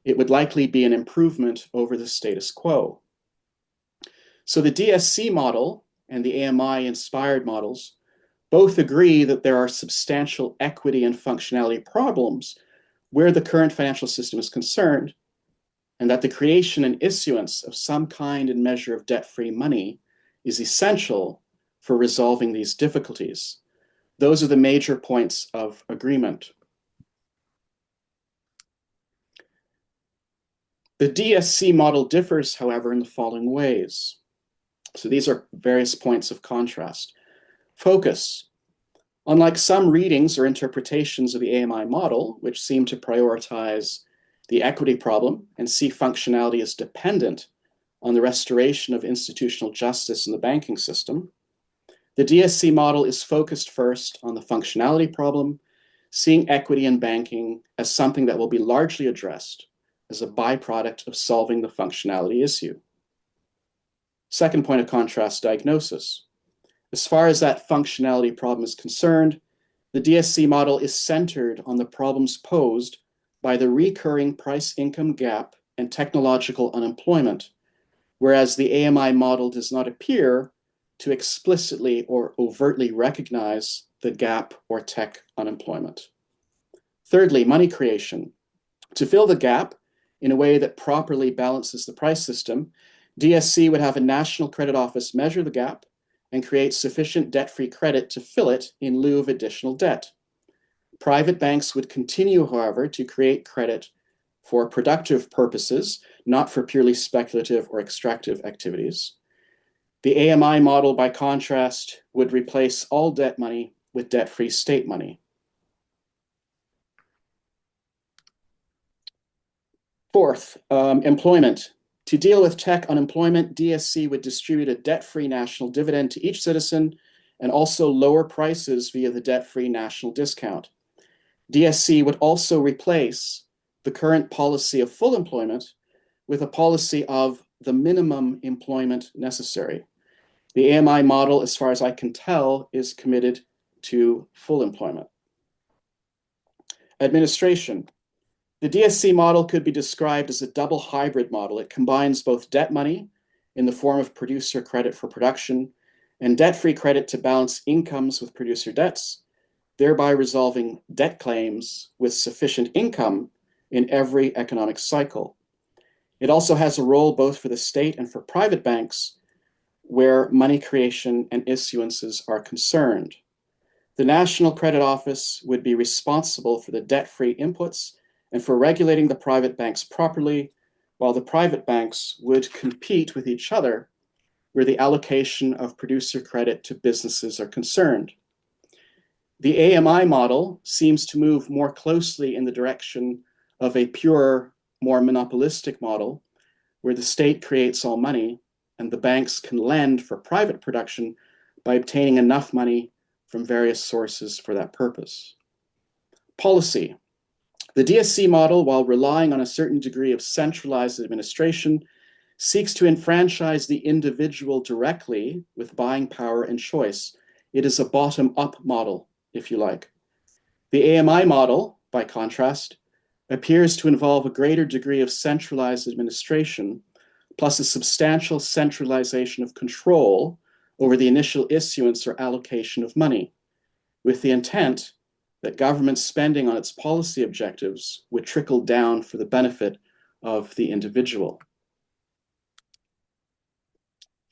it would likely be an improvement over the status quo. So the DSC model and the AMI-inspired models both agree that there are substantial equity and functionality problems where the current financial system is concerned, and that the creation and issuance of some kind and measure of debt-free money is essential for resolving these difficulties. Those are the major points of agreement. The DSC model differs, however, in the following ways. So these are various points of contrast. Focus. Unlike some readings or interpretations of the AMI model, which seem to prioritize the equity problem and see functionality as dependent on the restoration of institutional justice in the banking system, the DSC model is focused first on the functionality problem, seeing equity in banking as something that will be largely addressed as a byproduct of solving the functionality issue. Second point of contrast, diagnosis. As far as that functionality problem is concerned, the DSC model is centered on the problems posed by the recurring price-income gap and technological unemployment, whereas the AMI model does not appear to explicitly or overtly recognize the gap or tech unemployment. Thirdly, money creation. To fill the gap in a way that properly balances the price system, DSC would have a national credit office measure the gap and create sufficient debt-free credit to fill it in lieu of additional debt. Private banks would continue, however, to create credit for productive purposes, not for purely speculative or extractive activities. The AMI model, by contrast, would replace all debt money with debt-free state money. Fourth, employment. To deal with tech unemployment, DSC would distribute a debt-free national dividend to each citizen and also lower prices via the debt-free national discount. DSC would also replace the current policy of full employment with a policy of the minimum employment necessary. The AMI model, as far as I can tell, is committed to full employment. Administration. The DSC model could be described as a double hybrid model. It combines both debt money in the form of producer credit for production and debt-free credit to balance incomes with producer debts, thereby resolving debt claims with sufficient income in every economic cycle. It also has a role both for the state and for private banks where money creation and issuances are concerned. The National Credit Office would be responsible for the debt-free inputs and for regulating the private banks properly, while the private banks would compete with each other where the allocation of producer credit to businesses are concerned. The AMI model seems to move more closely in the direction of a pure, more monopolistic model, where the state creates all money and the banks can lend for private production by obtaining enough money from various sources for that purpose. Policy. The DSC model, while relying on a certain degree of centralized administration, seeks to enfranchise the individual directly with buying power and choice. It is a bottom-up model, if you like. The AMI model, by contrast, appears to involve a greater degree of centralized administration, plus a substantial centralization of control over the initial issuance or allocation of money, with the intent that government spending on its policy objectives would trickle down for the benefit of the individual.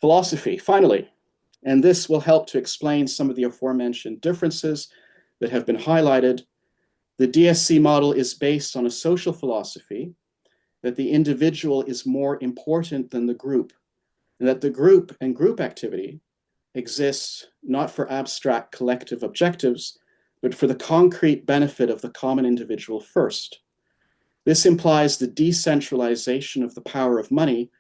Philosophy, finally, and this will help to explain some of the aforementioned differences that have been highlighted. The DSC model is based on a social philosophy that the individual is more important than the group, and that the group and group activity exists not for abstract collective objectives, but for the concrete benefit of the common individual first. This implies the decentralization of the power of money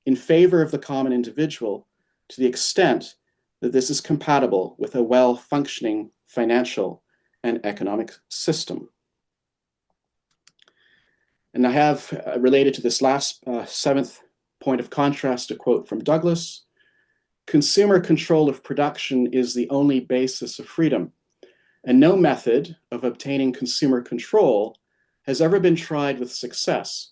in favor of the common individual to the extent that this is compatible with a well-functioning financial and economic system. And I have related to this last seventh point of contrast a quote from Douglas. Consumer control of production is the only basis of freedom, and no method of obtaining consumer control has ever been tried with success,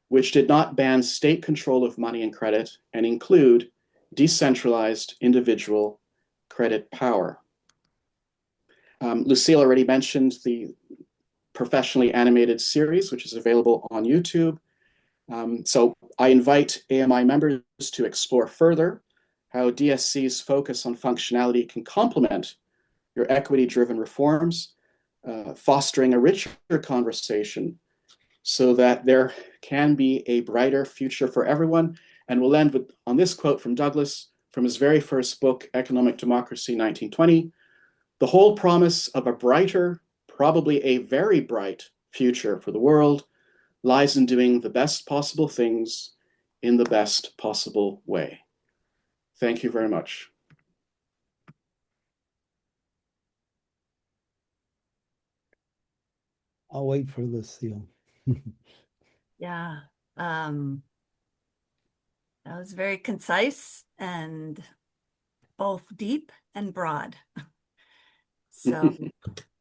which did not ban state control of money and credit and include decentralized individual credit power. Lucille already mentioned the professionally animated series, which is available on YouTube. So I invite AMI members to explore further how DSC's focus on functionality can complement your equity-driven reforms, fostering a richer conversation so that there can be a brighter future for everyone. And we'll end on this quote from Douglas from his very first book, Economic Democracy, 1920. The whole promise of a brighter, probably a very bright future for the world lies in doing the best possible things in the best possible way. Thank you very much. I'll wait for Lucille. Yeah, that was very concise and both deep and broad. So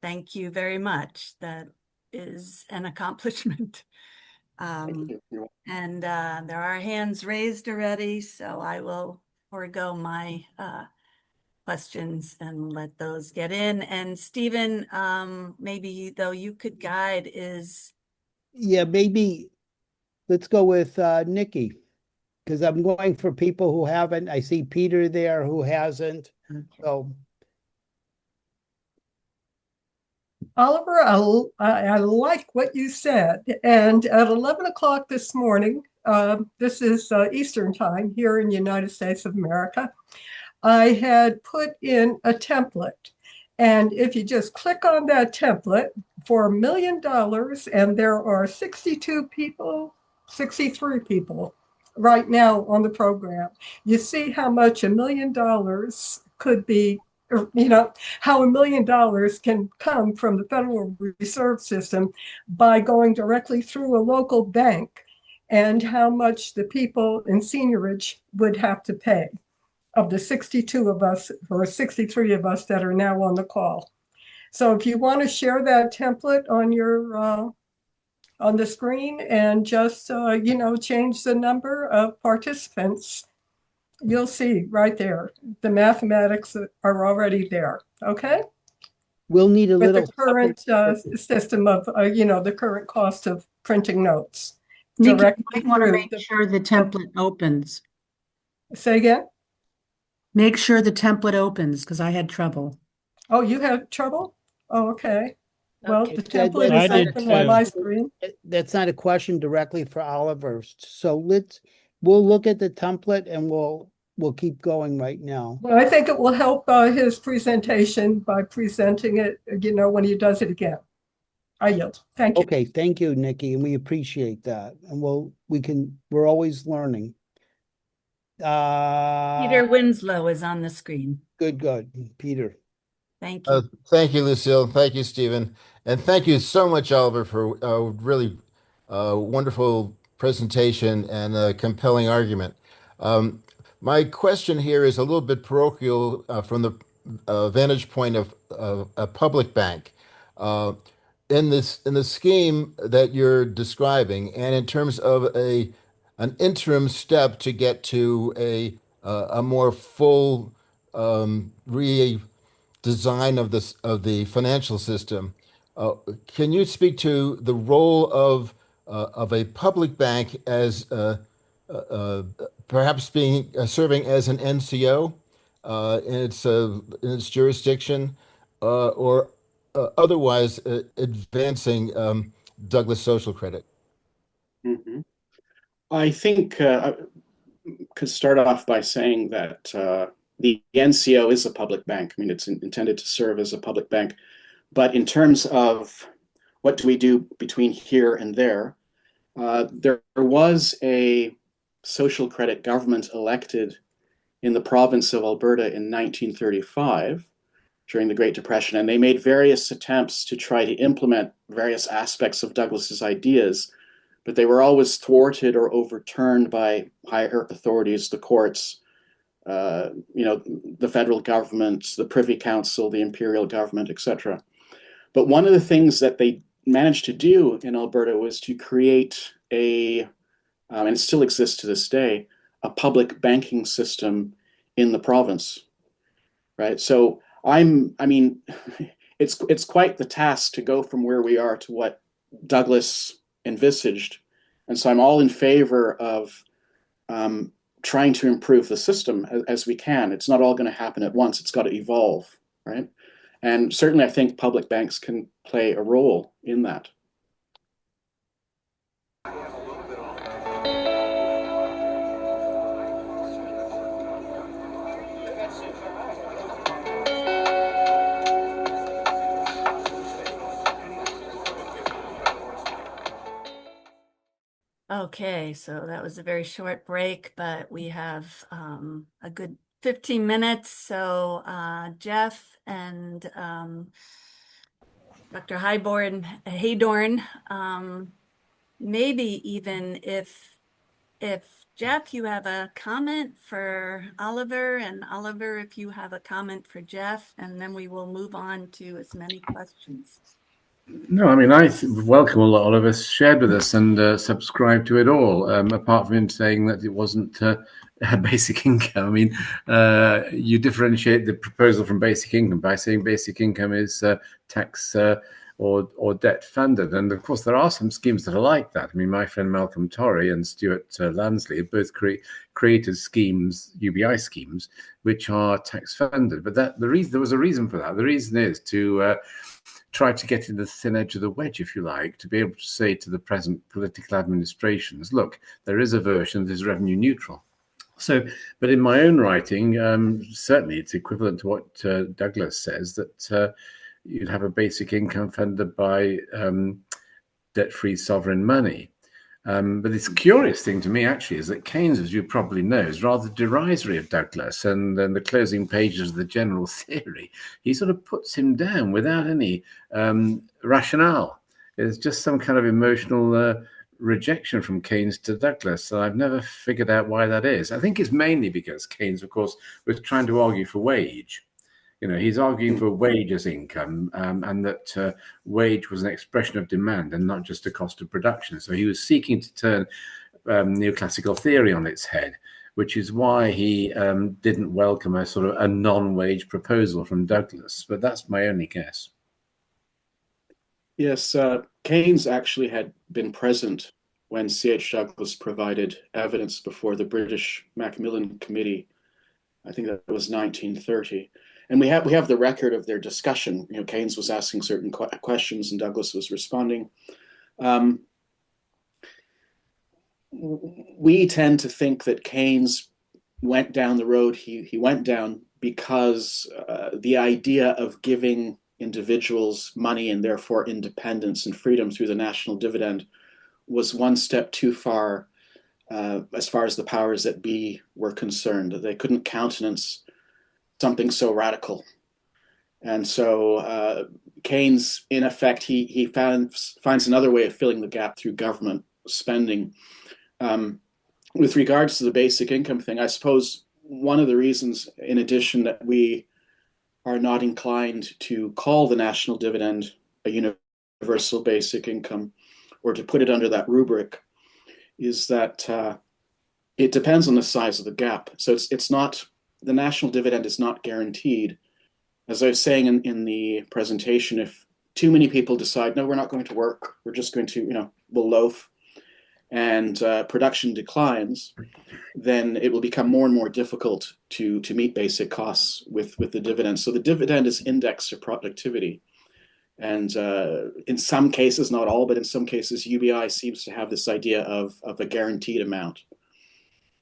thank you very much. That is an accomplishment. And there are hands raised already, so I will forego my questions and let those get in. And Stephen, maybe though you could guide is. Yeah, maybe let's go with Nikki, because I'm going for people who haven't. I see Peter there who hasn't. So Oliver, I like what you said. And at 11 o'clock this morning, this is Eastern time here in the United States of America, I had put in a template. And if you just click on that template for $1 million, and there are 62 people, 63 people right now on the program, you see how much $1 million could be, or, how $1 million can come from the Federal Reserve System by going directly through a local bank, and how much the people in seniorage would have to pay of the 62 of us or 63 of us that are now on the call. So if you want to share that template on your on the screen and just change the number of participants, you'll see right there the mathematics are already there. Okay, we'll need a with the little current system of the current cost of printing notes Nikki, you directly might want to through make sure the template opens. Say again. Make sure the template opens because I had trouble. Oh, you have trouble? Oh, okay. Well, Okay. the template I is did open on too. my screen. That's not a question directly for Oliver. So we'll look at the template and we'll keep going right now. Well, I think it will help his presentation by presenting it, when he does it again. I yield. Thank you. Okay, thank you, Nikki, and we appreciate that. And we're always learning. Peter Winslow is on the screen. Good. Peter. Thank you. Thank you, Lucille. Thank you, Stephen. And thank you so much, Oliver, for a really wonderful presentation and a compelling argument. My question here is a little bit parochial from the vantage point of a public bank. Uh, in the scheme that you're describing, and in terms of an interim step to get to a more full design of the financial system. Can you speak to the role of a public bank as perhaps being serving as an NCO in its jurisdiction, or otherwise advancing Douglas social credit? Mhm. I think I could start off by saying that the NCO is a public bank. I mean, it's intended to serve as a public bank. But in terms of what do we do between here and there was a social credit government elected in the province of Alberta in 1935 during the Great Depression, and they made various attempts to try to implement various aspects of Douglas's ideas, but they were always thwarted or overturned by higher authorities, the courts, the federal government, the Privy Council, the imperial government, etc. But one of the things that they managed to do in Alberta was to create and it still exists to this day, a public banking system in the province, right? So I mean, it's quite the task to go from where we are to what Douglas envisaged, and so I'm all in favor of trying to improve the system as we can. It's not all going to happen at once. It's got to evolve, right? And certainly, I think public banks can play a role in that. Okay, so that was a very short break, but we have a good 15 minutes. So Jeff and Dr. Heydorn, maybe even if Jeff, you have a comment for Oliver, and Oliver, if you have a comment for Jeff, and then we will move on to as many questions. No, I mean, welcome what Oliver shared with us and subscribe to it all, apart from him saying that it wasn't a basic income. I mean, you differentiate the proposal from basic income by saying basic income is tax or debt funded. And of course, there are some schemes that are like that. I mean, my friend Malcolm Torrey and Stuart Lansley have both created schemes, UBI schemes, which are tax funded. But there was a reason for that. The reason is to try to get in the thin edge of the wedge, if you like, to be able to say to the present political administrations, look, there is a version that is revenue neutral. So, but in my own writing, certainly it's equivalent to what Douglas says, that you'd have a basic income funded by debt-free sovereign money. But this curious thing to me actually is that Keynes, as you probably know, is rather derisory of Douglas, and then the closing pages of the general theory, he sort of puts him down without any rationale. It's just some kind of emotional rejection from Keynes to Douglas. So I've never figured out why that is. I think it's mainly because Keynes, of course, was trying to argue for wage. He's arguing for wage as income, and that wage was an expression of demand and not just a cost of production. So he was seeking to turn neoclassical theory on its head, which is why he didn't welcome a sort of a non-wage proposal from Douglas. But that's my only guess. Yes, Keynes actually had been present when C.H. Douglas provided evidence before the British Macmillan Committee. I think that was 1930. And we have the record of their discussion. Keynes was asking certain questions and Douglas was responding. We tend to think that Keynes went down the road he went down because the idea of giving individuals money and therefore independence and freedom through the national dividend was one step too far as the powers that be were concerned. They couldn't countenance something so radical. And so Keynes, in effect, he finds another way of filling the gap through government spending. With regards to the basic income thing, I suppose one of the reasons, in addition, that we are not inclined to call the national dividend a universal basic income or to put it under that rubric is that it depends on the size of the gap. So it's not, the national dividend is not guaranteed. As I was saying in the presentation, if too many people decide, no, we're not going to work, we're just going to, we'll loaf, and production declines, then it will become more and more difficult to meet basic costs with the dividend. So the dividend is indexed to productivity. And in some cases, not all, but in some cases, UBI seems to have this idea of a guaranteed amount.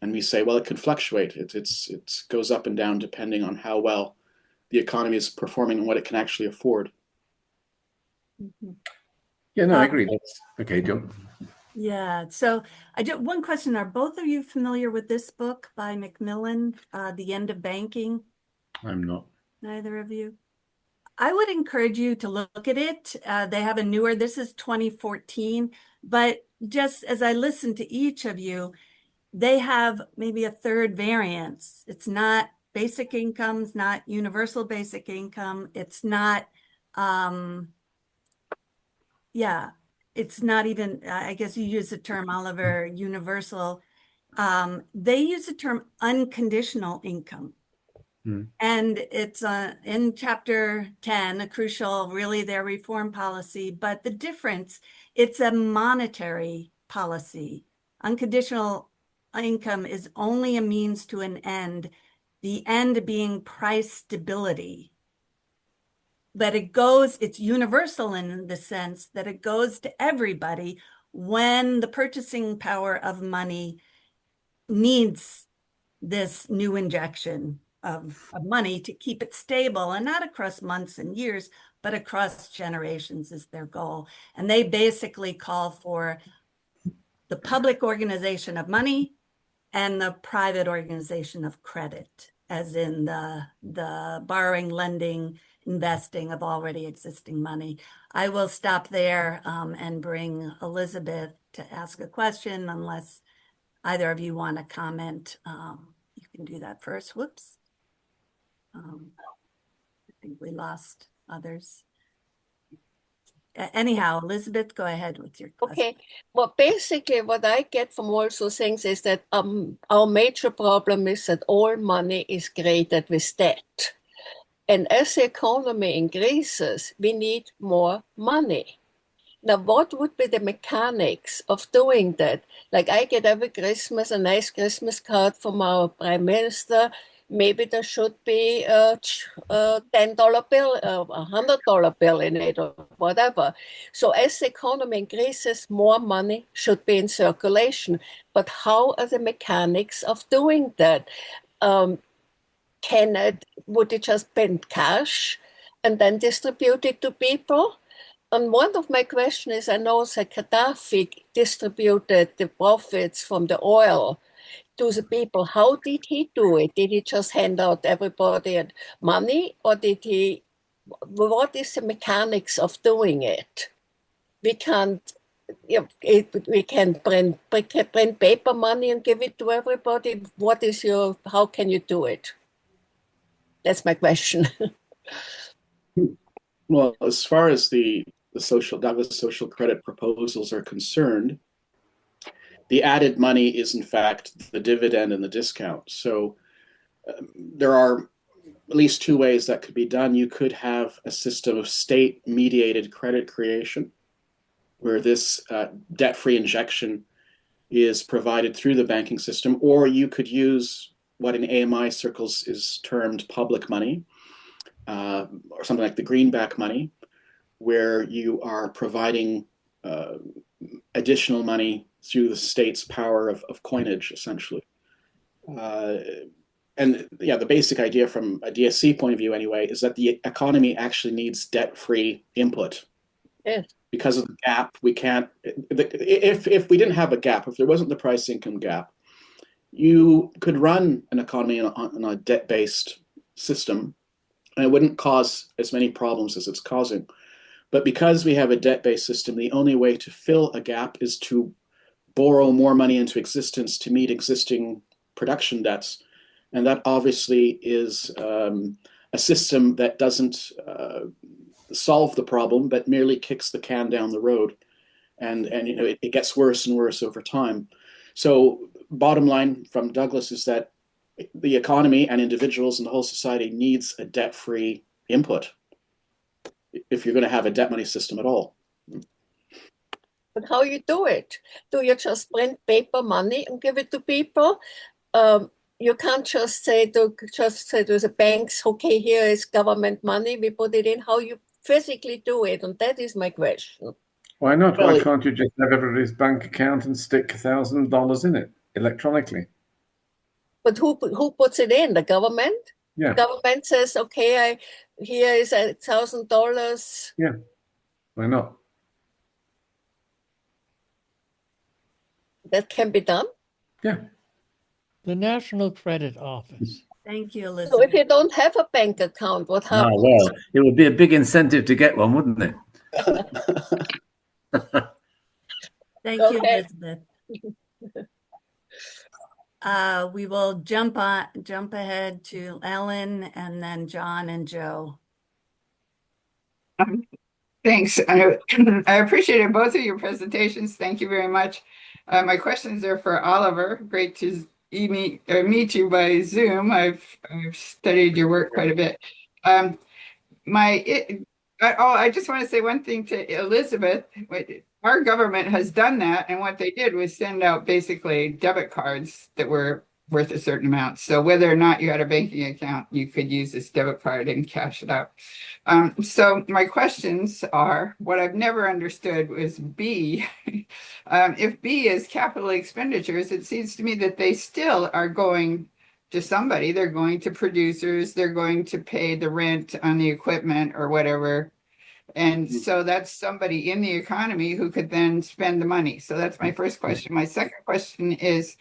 And we say, well, it can fluctuate. It goes up and down depending on how well the economy is performing and what it can actually afford. Mm-hmm. Yeah, no, I agree. That's okay, John. Yeah. So one question. Are both of you familiar with this book by Macmillan, The End of Banking? I'm not. Neither of you? I would encourage you to look at it. They have a newer, this is 2014, but just as I listen to each of you, they have maybe a third variance. It's not basic income, it's not universal basic income. It's not, it's not even, I guess you use the term, Oliver, universal. They use the term unconditional income. And it's in chapter 10, a crucial, really their reform policy, but the difference, it's a monetary policy. Unconditional income is only a means to an end, the end being price stability. But it's universal in the sense that it goes to everybody when the purchasing power of money needs this new injection of money to keep it stable, and not across months and years, but across generations is their goal. And they basically call for the public organization of money and the private organization of credit, as in the borrowing, lending, investing of already existing money. I will stop there and bring Elizabeth to ask a question, unless either of you want to comment. You can do that first. Whoops. I think we lost others. anyhow, Elizabeth, go ahead with your question. Okay, well, basically, what I get from all those things is that our major problem is that all money is created with debt. And as the economy increases, we need more money. Now, what would be the mechanics of doing that? Like, I get every Christmas a nice Christmas card from our Prime Minister. Maybe there should be a $10 bill, a $100 bill in it, or whatever. So, as the economy increases, more money should be in circulation. But how are the mechanics of doing that? Would it just print cash and then distribute it to people? And one of my questions is, I know that Gaddafi distributed the profits from the oil to the people. How did he do it? Did he just hand out everybody money, or what is the mechanics of doing it? We can't, we can print paper money and give it to everybody. How can you do it? That's my question. Well, as far as the Douglas social credit proposals are concerned, the added money is in fact the dividend and the discount. So there are at least two ways that could be done. You could have a system of state-mediated credit creation, where this debt-free injection is provided through the banking system, or you could use what in AMI circles is termed public money, or something like the greenback money, where you are providing additional money through the state's power of coinage, essentially. And yeah, the basic idea from a DSC point of view anyway, is that the economy actually needs debt-free input. Yes. Because of the gap, we can't, if we didn't have a gap, if there wasn't the price income gap, you could run an economy on a debt-based system, and it wouldn't cause as many problems as it's causing. But because we have a debt-based system, the only way to fill a gap is to borrow more money into existence to meet existing production debts. And that obviously is a system that doesn't solve the problem, but merely kicks the can down the road. And it gets worse and worse over time. So bottom line from Douglas is that the economy and individuals and the whole society needs a debt-free input if you're going to have a debt money system at all. But how you do it? Do you just print paper money and give it to people? You can't just say to the banks, okay, here is government money, we put it in. How you physically do it? And that is my question. Why not? Well, Why can't you just have everybody's bank account and stick $1,000 in it electronically? But who puts it in? The government? Yeah. The government says, okay, here is $1,000. Yeah. Why not? That can be done? Yeah. The National Credit Office. Thank you, Elizabeth. So if you don't have a bank account, what happens? Oh, well, it would be a big incentive to get one, wouldn't it? Thank you, Okay. Elizabeth. We will jump ahead to Ellen and then John and Joe. Thanks. I appreciated both of your presentations. Thank you very much. My questions are for Oliver. Great to meet you by Zoom. I've studied your work quite a bit. I just want to say one thing to Elizabeth. Our government has done that, and what they did was send out basically debit cards that were worth a certain amount. So whether or not you had a banking account, you could use this debit card and cash it out. So my questions are, what I've never understood was B. If B is capital expenditures, it seems to me that they still are going to somebody. They're going to producers. They're going to pay the rent on the equipment or whatever. And so that's somebody in the economy who could then spend the money. So that's my first question. My second question is,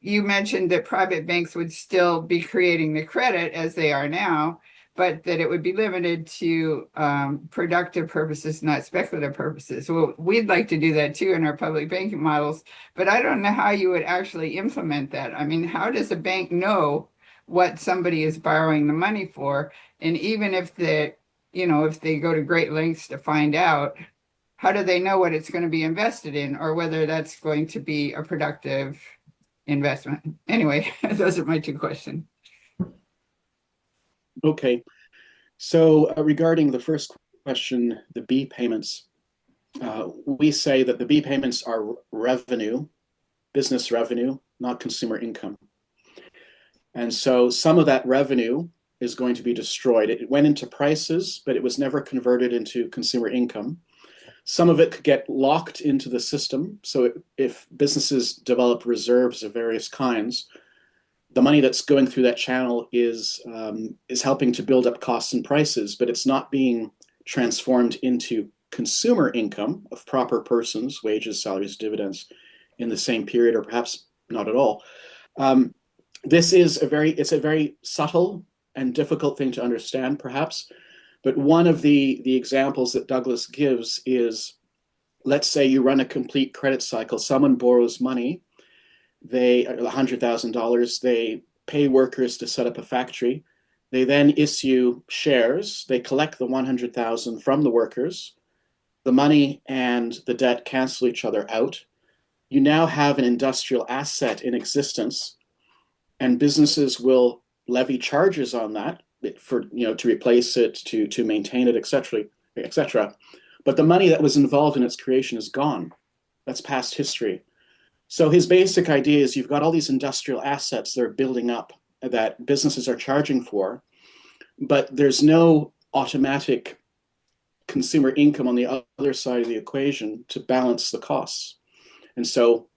you mentioned that private banks would still be creating the credit as they are now, but that it would be limited to productive purposes, not speculative purposes. Well, we'd like to do that too in our public banking models, but I don't know how you would actually implement that. I mean, how does a bank know what somebody is borrowing the money for? And even if the if they go to great lengths to find out, how do they know what it's going to be invested in or whether that's going to be a productive investment? Anyway, those are my two questions. Okay. So regarding the first question, the B payments, we say that the B payments are revenue, business revenue, not consumer income. And so some of that revenue is going to be destroyed. It went into prices, but it was never converted into consumer income. Some of it could get locked into the system. So if businesses develop reserves of various kinds, the money that's going through that channel is helping to build up costs and prices, but it's not being transformed into consumer income of proper persons, wages, salaries, dividends in the same period, or perhaps not at all. This is it's a very subtle and difficult thing to understand, perhaps. But one of the examples that Douglas gives is, let's say you run a complete credit cycle. Someone borrows money, they $100,000. They pay workers to set up a factory. They then issue shares. They collect the 100,000 from the workers. The money and the debt cancel each other out. You now have an industrial asset in existence, and businesses will levy charges on that for to replace it, to maintain it, etc., etc. But the money that was involved in its creation is gone. That's past history. So his basic idea is you've got all these industrial assets that are building up that businesses are charging for, but there's no automatic consumer income on the other side of the equation to balance the costs. And so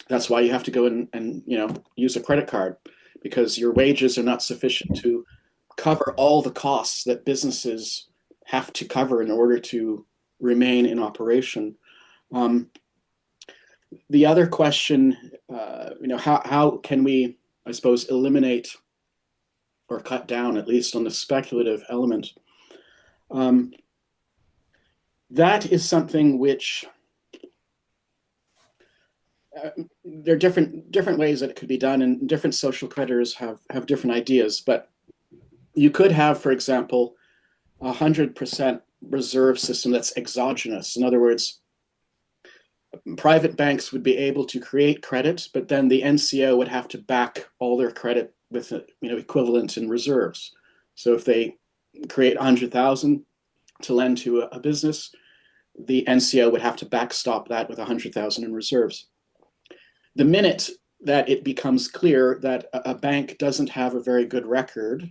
that's why you have to go and use a credit card, because your wages are not sufficient to cover all the costs that businesses have to cover in order to remain in operation. The other question, how can we, I suppose, eliminate or cut down at least on the speculative element? That is something which there are different ways that it could be done, and different social creditors have different ideas. But you could have, for example, 100% reserve system that's exogenous. In other words, private banks would be able to create credit, but then the NCO would have to back all their credit with equivalent in reserves. So if they create 100,000 to lend to a business, the NCO would have to backstop that with 100,000 in reserves. The minute that it becomes clear that a bank doesn't have a very good record,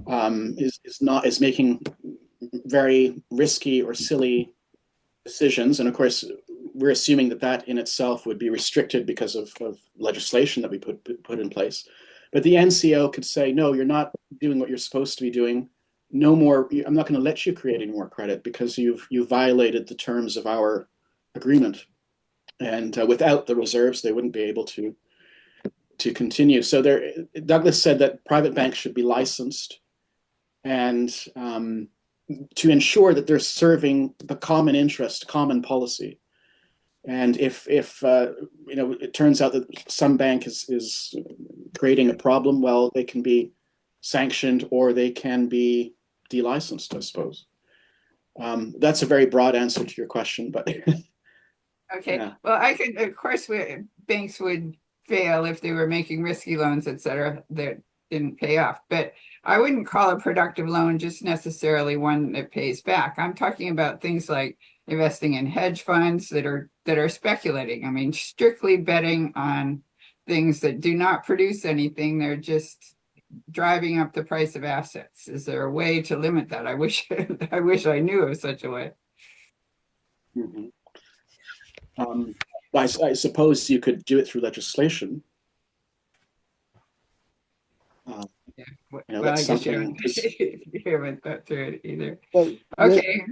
is making very risky or silly decisions, and of course we're assuming that in itself would be restricted because of legislation that we put in place. But the NCO could say, no, you're not doing what you're supposed to be doing. No more. I'm not going to let you create any more credit because you've violated the terms of our agreement. And without the reserves, they wouldn't be able to continue. So Douglas said that private banks should be licensed, and to ensure that they're serving the common interest, common policy. And if it turns out that some bank is creating a problem, well, they can be sanctioned or they can be delicensed, I suppose. That's a very broad answer to your question, but okay. Yeah. Well, of course, banks would fail if they were making risky loans, et cetera, that didn't pay off. But I wouldn't call a productive loan just necessarily one that pays back. I'm talking about things like investing in hedge funds that are speculating. I mean, strictly betting on things that do not produce anything. They're just driving up the price of assets. Is there a way to limit that? I wish I knew of such a way. Mm-hmm. I suppose you could do it through legislation. Yeah. Well, that's I guess something. you haven't thought through it either. Well, Okay.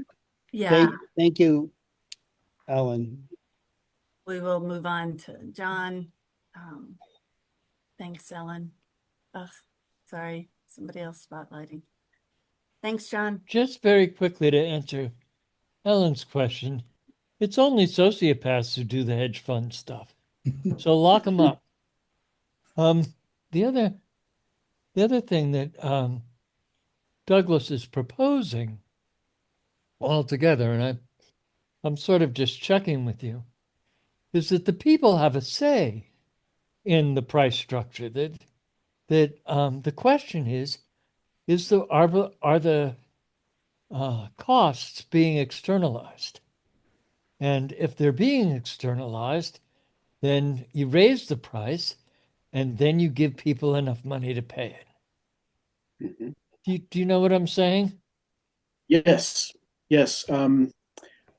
Yeah, Thank you, Ellen. we will move on to John. Thanks, Ellen. Ugh, sorry, somebody else spotlighting. Thanks, John. Just very quickly to answer Ellen's question, it's only sociopaths who do the hedge fund stuff. So lock them up. The other thing that Douglas is proposing altogether, and I'm sort of just checking with you, is that the people have a say in the price structure. That the question is are the costs being externalized? And if they're being externalized, then you raise the price, and then you give people enough money to pay it. Mm-hmm. Do you know what I'm saying? Yes, yes.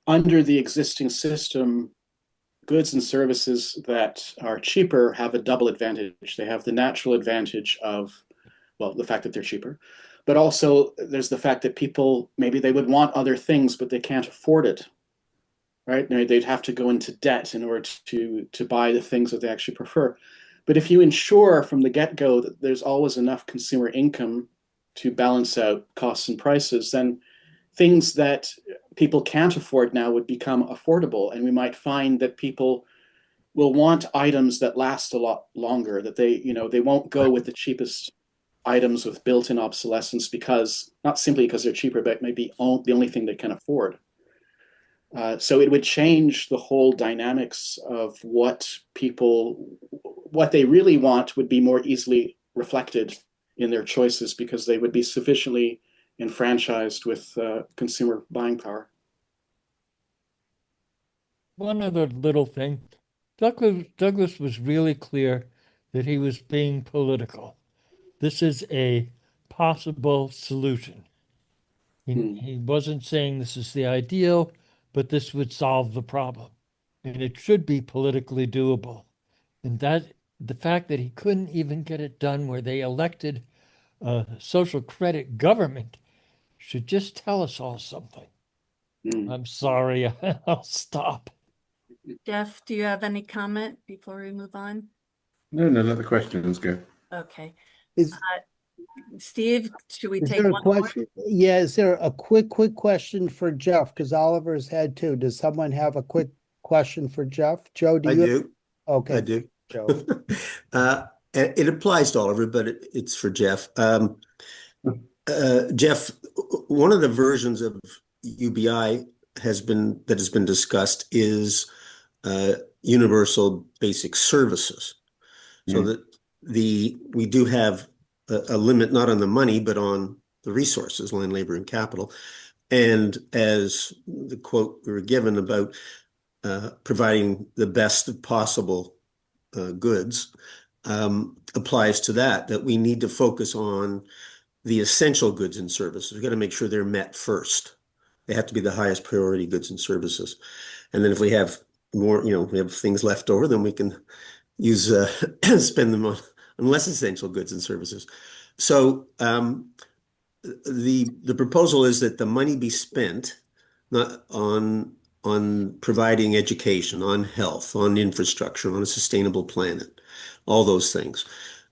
Under the existing system, goods and services that are cheaper have a double advantage. They have the natural advantage of, well, the fact that they're cheaper, but also there's the fact that people, maybe they would want other things, but they can't afford it, right? They'd have to go into debt in order to buy the things that they actually prefer. But if you ensure from the get-go that there's always enough consumer income to balance out costs and prices, then things that people can't afford now would become affordable. And we might find that people will want items that last a lot longer, that they won't go with the cheapest items with built-in obsolescence, because not simply because they're cheaper, but maybe the only thing they can afford. So it would change the whole dynamics of what they really want would be more easily reflected in their choices, because they would be sufficiently enfranchised with consumer buying power. One other little thing. Douglas was really clear that he was being political. This is a possible solution. He wasn't saying this is the ideal, but this would solve the problem. And it should be politically doable. And that the fact that he couldn't even get it done where they elected a social credit government should just tell us all something. I'm sorry, I'll stop. Jeff, do you have any comment before we move on? No, let the questions go. Okay. Is Steve, should we take there a one more? question? Yeah, is there a quick question for Jeff? Because Oliver's had two. Does someone have a quick question for Jeff? Joe, do I you? do. Okay, I do. Joe. It applies to Oliver, but it's for Jeff. Jeff, one of the versions of UBI that has been discussed is universal basic services. So that we do have a limit not on the money, but on the resources, land, labor, and capital. And as the quote we were given about providing the best possible goods applies to that we need to focus on the essential goods and services. We've got to make sure they're met first. They have to be the highest priority goods and services. And then if we have more, we have things left over, then we can use spend them on less essential goods and services. So the proposal is that the money be spent not on providing education, on health, on infrastructure, on a sustainable planet, all those things.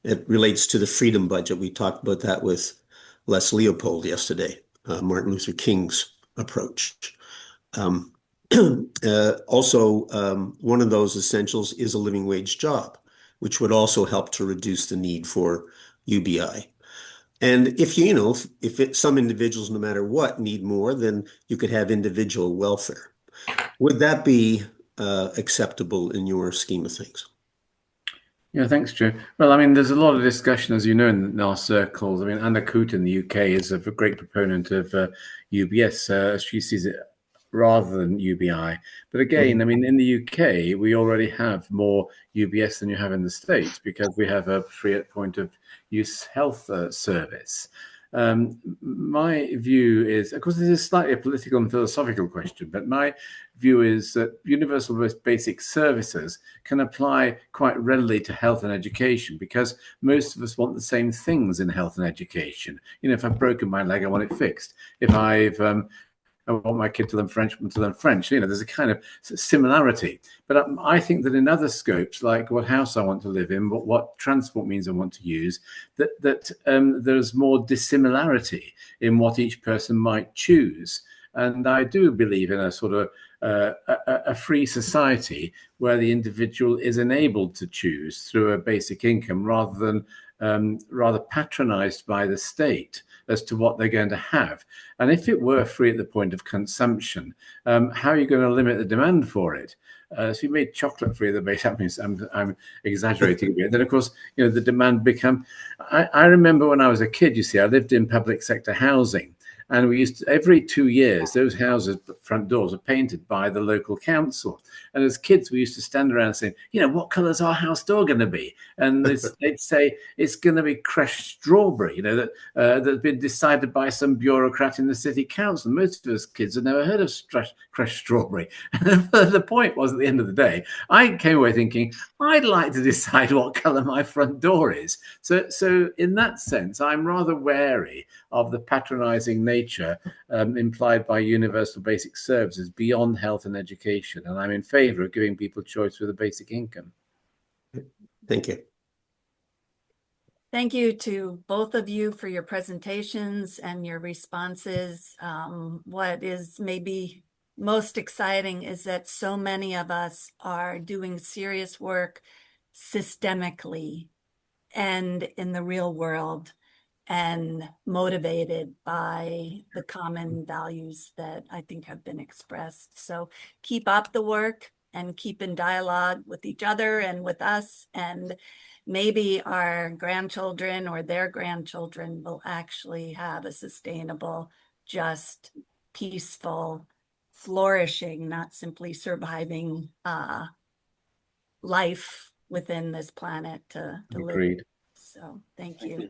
It relates to the freedom budget. We talked about that with Les Leopold yesterday, Martin Luther King's approach. Also, one of those essentials is a living wage job, which would also help to reduce the need for UBI. And if some individuals, no matter what, need more, then you could have individual welfare. Would that be acceptable in your scheme of things? Yeah, thanks, Joe. Well, I mean, there's a lot of discussion, as you know, in our circles. I mean, Anna Coote in the UK is a great proponent of UBS. She sees it rather than UBI. But again, I mean, in the UK, we already have more UBS than you have in the States because we have a free at point of use health service. My view is, of course, this is slightly a political and philosophical question, but my view is that universal basic services can apply quite readily to health and education because most of us want the same things in health and education. If I've broken my leg, I want it fixed. If I want my kid to learn French. There's a kind of similarity. But I think that in other scopes, like what house I want to live in, what transport means I want to use, that there's more dissimilarity in what each person might choose. And I do believe in a sort of a free society where the individual is enabled to choose through a basic income rather than rather patronized by the state as to what they're going to have. And if it were free at the point of consumption, how are you going to limit the demand for it? So you made chocolate free at the base. That means I'm exaggerating a bit. Then, of course, you know, the demand become. I remember when I was a kid, you see, I lived in public sector housing. And we used to, every 2 years, those houses' front doors were painted by the local council. And as kids, we used to stand around saying, you know, what colour's our house door going to be? And they'd say, it's going to be crushed strawberry, you know, that's been decided by some bureaucrat in the city council. Most of us kids had never heard of crushed strawberry. And the point was, at the end of the day, I came away thinking, I'd like to decide what colour my front door is. So in that sense, I'm rather wary of the patronising nature implied by universal basic services beyond health and education. And I'm in favour of giving people choice with a basic income. Thank you. Thank you to both of you for your presentations and your responses. What is maybe most exciting is that so many of us are doing serious work systemically and in the real world, and motivated by the common values that I think have been expressed. So keep up the work and keep in dialogue with each other and with us, and maybe our grandchildren or their grandchildren will actually have a sustainable, just, peaceful, flourishing, not simply surviving life within this planet to live. Agreed. So thank you.